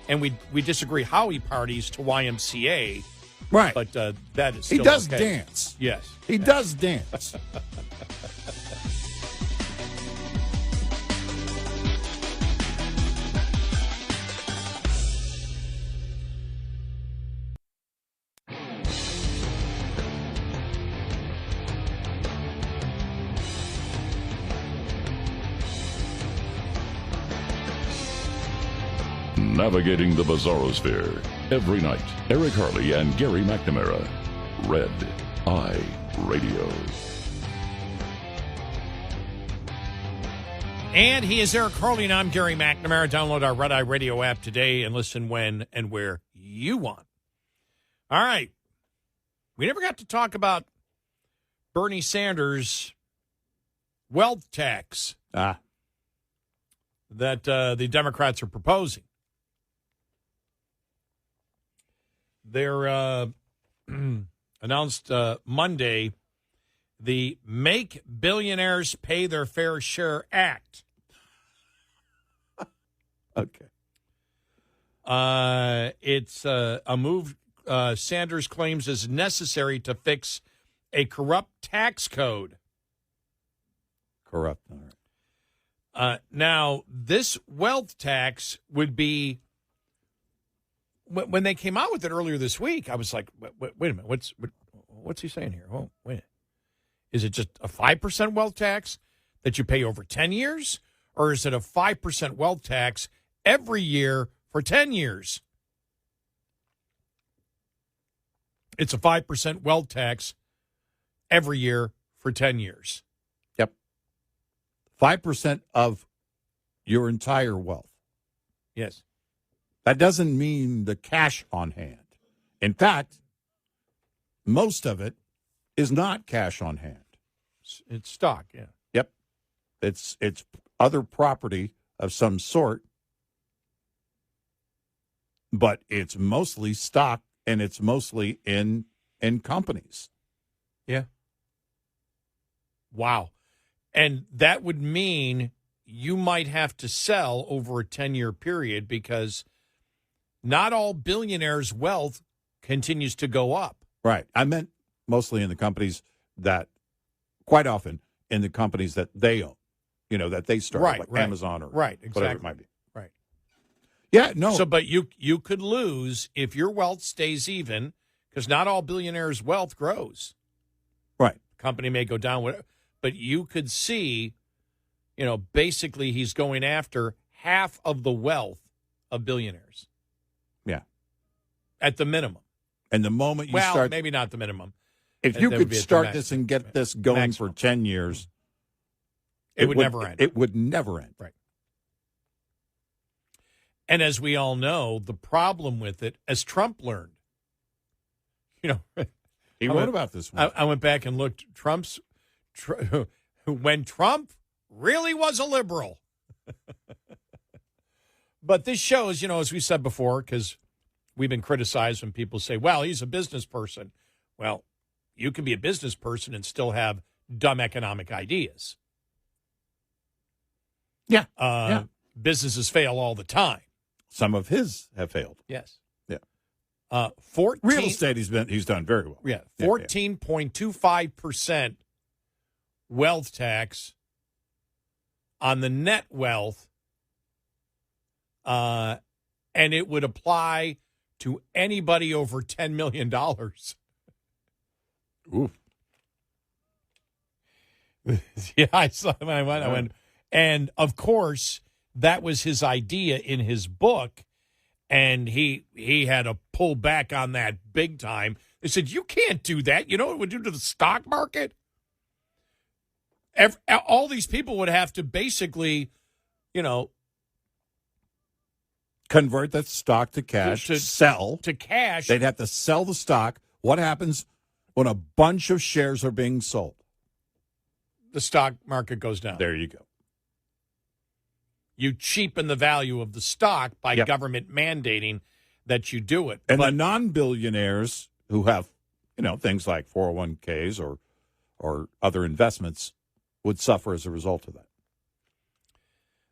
and we disagree how he parties to YMCA. Right. But that is still he does okay. dance. Yes. He does dance. Navigating the Bizarrosphere. Every night, Eric Harley and Gary McNamara. Red Eye Radio. And he is Eric Harley, and I'm Gary McNamara. Download our Red Eye Radio app today and listen when and where you want. All right. We never got to talk about Bernie Sanders' wealth tax that the Democrats are proposing. They're announced Monday the Make Billionaires Pay Their Fair Share Act. Okay. It's a move Sanders claims is necessary to fix a corrupt tax code. Corrupt. All right. Now, this wealth tax would be, when they came out with it earlier this week, I was like, wait a minute, what's he saying here? Oh, wait. Is it just a 5% wealth tax that you pay over 10 years? Or is it a 5% wealth tax every year for 10 years? It's a 5% wealth tax every year for 10 years. Yep. 5% of your entire wealth. Yes. That doesn't mean the cash on hand. In fact, most of it is not cash on hand. It's stock, yeah. Yep. It's other property of some sort, but it's mostly stock and it's mostly in companies. Yeah. Wow. And that would mean you might have to sell over a 10-year period because not all billionaires' wealth continues to go up. Right. I meant mostly in the companies that, quite often, in the companies that they own, that they started, like Amazon or whatever it might be. Right. Yeah, no. So, but you could lose if your wealth stays even, because not all billionaires' wealth grows. Right. Company may go down, whatever, but you could see, basically he's going after half of the wealth of billionaires. Yeah. At the minimum. And the moment you start... maybe not the minimum. If you could start this and get this going for 10 years... It would never end. It would never end. Right. And as we all know, the problem with it, as Trump learned, he wrote about this one. I went back and looked. When Trump really was a liberal. But this shows, as we said before, because we've been criticized when people say, well, he's a business person. Well, you can be a business person and still have dumb economic ideas. Yeah. Businesses fail all the time. Some of his have failed. Yes. Yeah. 14 real estate he's done very well. Yeah. 14.25% wealth tax on the net wealth. And it would apply to anybody over $10 million. Ooh. Yeah, I saw him. I went, and of course, that was his idea in his book, and he had to pull back on that big time. They said, you can't do that. You know what it would do to the stock market? All these people would have to basically, convert that stock to cash, sell. To cash. They'd have to sell the stock. What happens when a bunch of shares are being sold? The stock market goes down. There you go. You cheapen the value of the stock by government mandating that you do it. And the non-billionaires who have, things like 401ks or other investments would suffer as a result of that.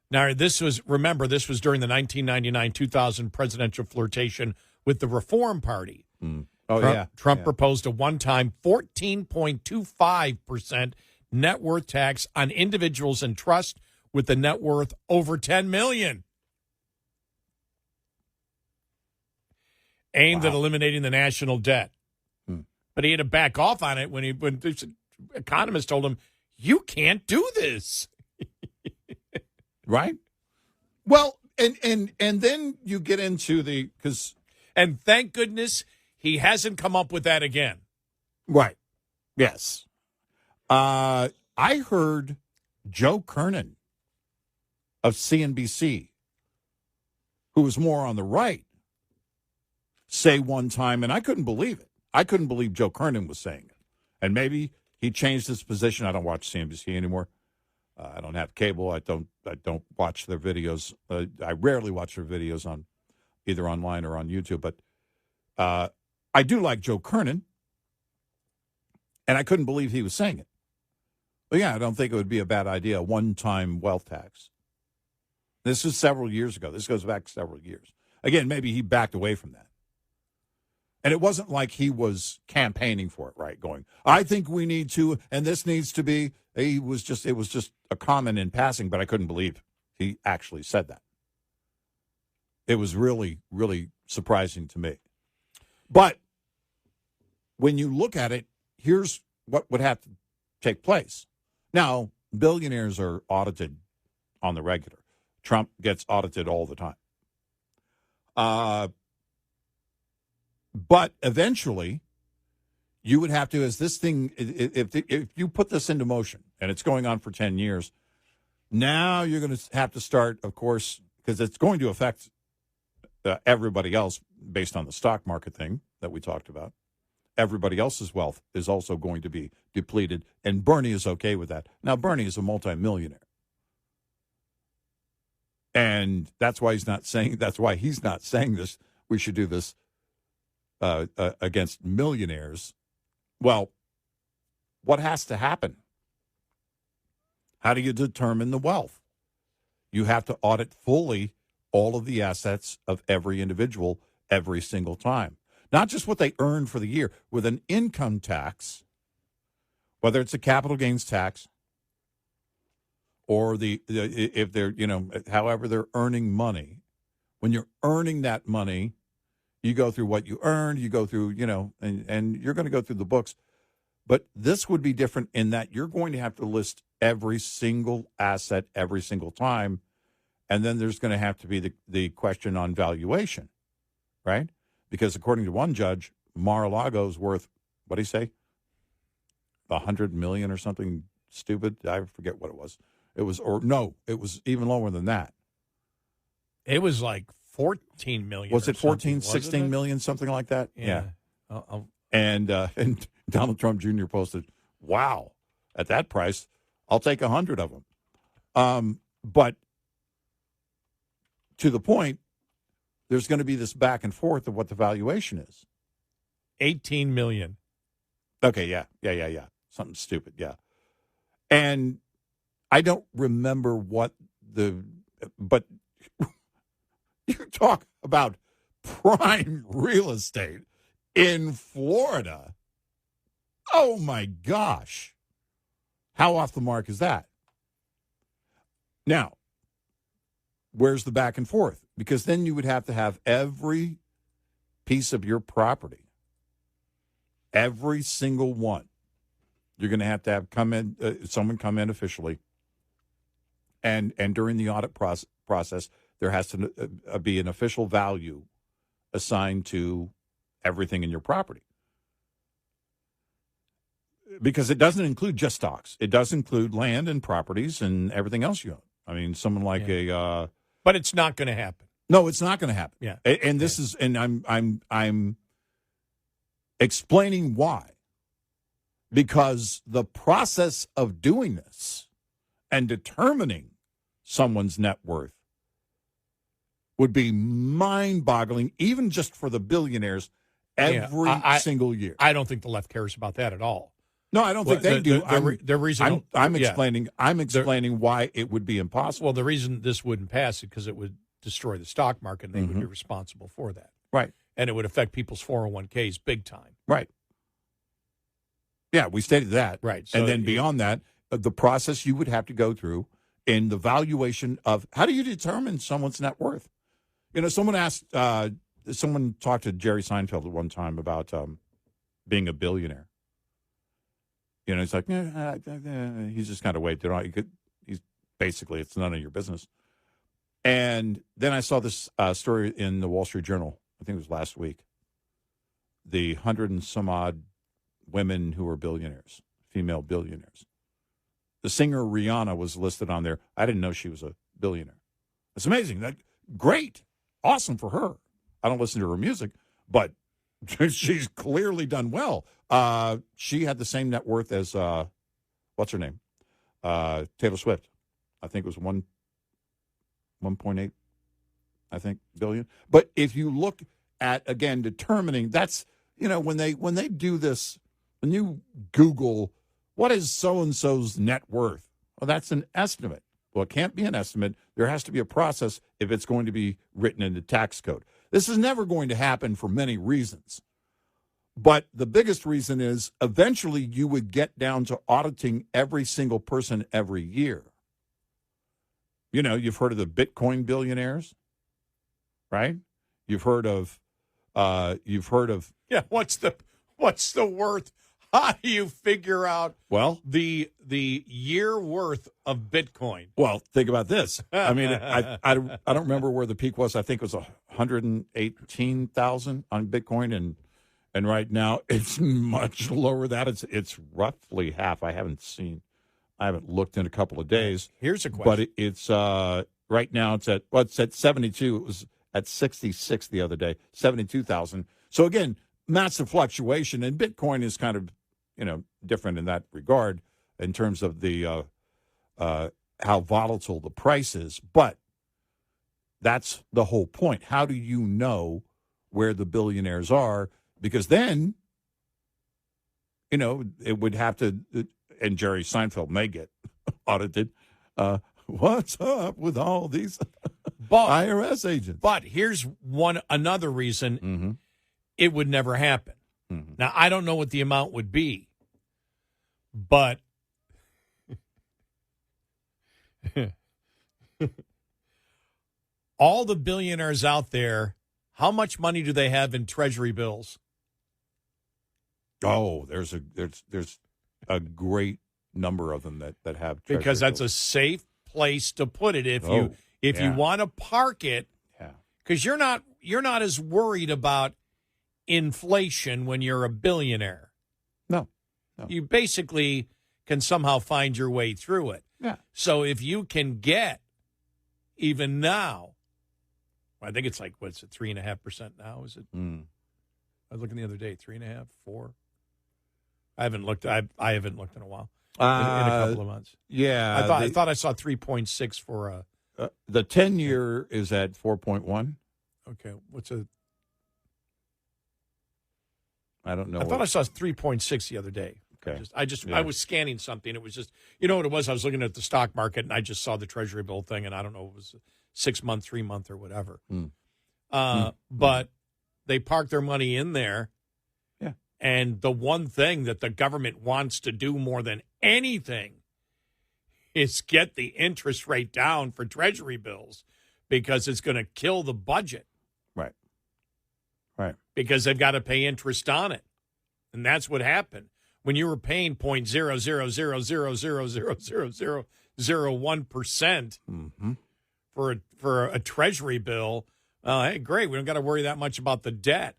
Now, this was during the 1999-2000 presidential flirtation with the Reform Party. Trump proposed a one-time 14.25% net worth tax on individuals and trusts with a net worth over $10 million. Aimed at eliminating the national debt. But he had to back off on it when this economist told him, you can't do this. Right? Well, and then you get into and thank goodness he hasn't come up with that again. Right. Yes. I heard Joe Kernan of CNBC, who was more on the right, say one time, and I couldn't believe it. I couldn't believe Joe Kernan was saying it. And maybe he changed his position. I don't watch CNBC anymore. I don't have cable. I don't watch their videos. I rarely watch their videos on either online or on YouTube. But I do like Joe Kernan, and I couldn't believe he was saying it. But yeah, I don't think it would be a bad idea, a one-time wealth tax. This was several years ago. This goes back several years. Again, maybe he backed away from that. And it wasn't like he was campaigning for it, right? Going, I think we need to, and this needs to be. It was just a comment in passing, but I couldn't believe he actually said that. It was really, really surprising to me. But when you look at it, here's what would have to take place. Now, billionaires are audited on the regular. Trump gets audited all the time. But eventually, you would have to, as this thing, if you put this into motion, and it's going on for 10 years, now you're going to have to start, of course, because it's going to affect everybody else based on the stock market thing that we talked about. Everybody else's wealth is also going to be depleted, and Bernie is okay with that. Now, Bernie is a multimillionaire. And that's why he's not saying this. We should do this against millionaires. Well, what has to happen? How do you determine the wealth? You have to audit fully all of the assets of every individual every single time. Not just what they earn for the year. With an income tax, whether it's a capital gains tax or if they're, however they're earning money, when you're earning that money, you go through what you earned, you go through, and you're going to go through the books. But this would be different in that you're going to have to list every single asset every single time. And then there's going to have to be the question on valuation, right? Because according to one judge, Mar-a-Lago's worth, what did he say? $100 million or something stupid. I forget what it was. It was even lower than that. It was like 14 million. Was it 14, 16 million, something like that? Yeah. And Donald Trump Jr. posted, wow, at that price, I'll take 100 of them. But to the point, there's going to be this back and forth of what the valuation is. 18 million. Okay, yeah. Something stupid, yeah. And I don't remember but you talk about prime real estate in Florida. Oh, my gosh. How off the mark is that? Now, where's the back and forth? Because then you would have to have every piece of your property, every single one. You're going to have someone come in officially. And during the audit process, there has to be an official value assigned to everything in your property. because it doesn't include just stocks. It does include land and properties and everything else you own. I mean, someone like but it's not going to happen. No, it's not going to happen. Yeah. And this is, and I'm explaining why. Because the process of doing this and determining someone's net worth would be mind-boggling, even just for the billionaires, every single year. I don't think the left cares about that at all. No, I don't think they do. The reason I'm explaining why it would be impossible. Well, the reason this wouldn't pass is because it would destroy the stock market, and they would be responsible for that. Right. And it would affect people's 401ks big time. Right. Yeah, we stated that. Right. So and then beyond that, the process you would have to go through in the valuation of how do you determine someone's net worth? You know, someone talked to Jerry Seinfeld at one time about being a billionaire. You know, he's like, he's just kind of waved it on. He's basically, it's none of your business. And then I saw this story in the Wall Street Journal. I think it was last week. The 100 and some odd women who are billionaires, female billionaires. The singer Rihanna was listed on there. I didn't know she was a billionaire. It's amazing. Great. Awesome for her. I don't listen to her music, but she's clearly done well. She had the same net worth as, what's her name? Taylor Swift. I think it was 1.8, I think, billion. But if you look at, again, determining, that's, you know, when they do this, when you Google, what is so-and-so's net worth? Well, that's an estimate. Well, it can't be an estimate. There has to be a process if it's going to be written in the tax code. This is never going to happen for many reasons. But the biggest reason is eventually you would get down to auditing every single person every year. You know, you've heard of the Bitcoin billionaires, right? You've heard of yeah. What's the worth? How do you figure out the year worth of Bitcoin? Well, think about this. I mean, I don't remember where the peak was. I think it was 118,000 on Bitcoin, and right now it's much lower than that. It's roughly half. I haven't looked in a couple of days. Here's a question. But it's right now it's at 72. It was at 66 the other day, 72,000. So again, massive fluctuation, and Bitcoin is kind of, you know, different in that regard in terms of the how volatile the price is. But that's the whole point. How do you know where the billionaires are? Because then, you know, it would have to, and Jerry Seinfeld may get audited. What's up with all these IRS agents? But here's another reason it would never happen. Mm-hmm. Now, I don't know what the amount would be, but all the billionaires out there, how much money do they have in treasury bills? Oh, there's a great number of them that have treasury because that's bills. A safe place to put it if you want to park it, because you're not as worried about inflation when you're a billionaire. No. You basically can somehow find your way through it. Yeah. So if you can get, even now, I think it's like, what's it, 3.5% now? Is it? I was looking the other day, 3.5%, 4%. I haven't looked. I haven't looked in a while. In a couple of months. Yeah. I thought I saw 3.6 for the 10-year is at 4.1. Okay, I don't know. I thought I saw 3.6 the other day. Okay. I was scanning something. It was just, you know what it was? I was looking at the stock market, and I just saw the Treasury bill thing, and I don't know, it was 6 month, 3 month, or whatever. But they park their money in there. Yeah. And the one thing that the government wants to do more than anything is get the interest rate down for Treasury bills, because it's going to kill the budget. Right. Because they've got to pay interest on it. And that's what happened. When you were paying 0.000000001% for a Treasury bill, hey, great, we don't got to worry that much about the debt.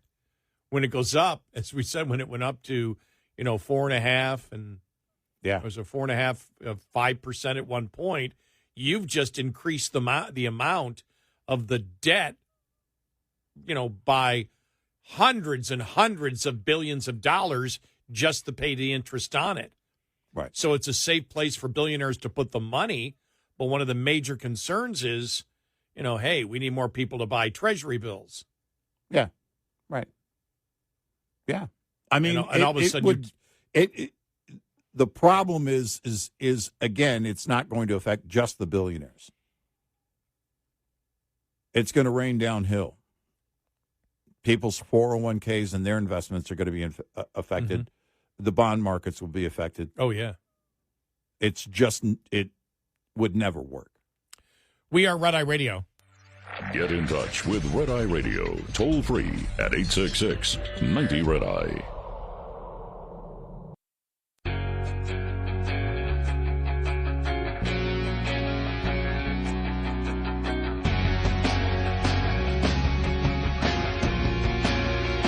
When it goes up, as we said, when it went up to, 4.5%, and Yeah. it was a 4.5%, 5% at one point. You've just increased the amount of the debt, by hundreds and hundreds of billions of dollars just to pay the interest on it. Right. So it's a safe place for billionaires to put the money. But one of the major concerns is, hey, we need more people to buy treasury bills. Yeah. Right. Yeah. I mean, and all of a sudden, the problem is again, it's not going to affect just the billionaires. It's going to rain downhill. People's 401ks and their investments are going to be affected. Mm-hmm. The bond markets will be affected. Oh, yeah. It's just, it would never work. We are Red Eye Radio. Get in touch with Red Eye Radio, toll free at 866-90-RED-EYE.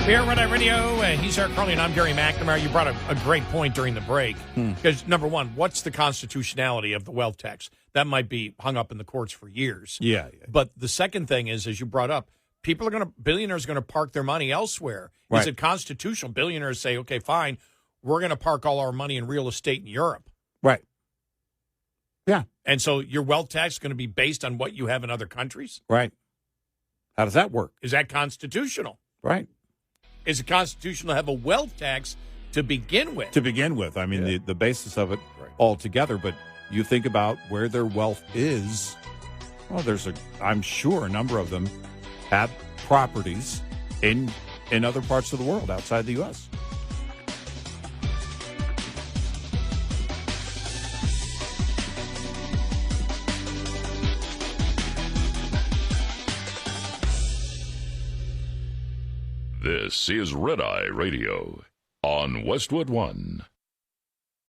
We are Red Eye Radio. He's Eric Carly, and I'm Gary McNamara. You brought a great point during the break. Because, number one, what's the constitutionality of the wealth tax? That might be hung up in the courts for years. Yeah. But the second thing is, as you brought up, billionaires are going to park their money elsewhere. Right. Is it constitutional? Billionaires say, okay, fine, we're going to park all our money in real estate in Europe. Right. Yeah. And so your wealth tax is going to be based on what you have in other countries? Right. How does that work? Is that constitutional? Right. Is it constitutional to have a wealth tax to begin with? To begin with. I mean, the basis of it altogether. But you think about where their wealth is. Well, I'm sure a number of them have properties in other parts of the world outside the U.S. This is Red Eye Radio on Westwood One.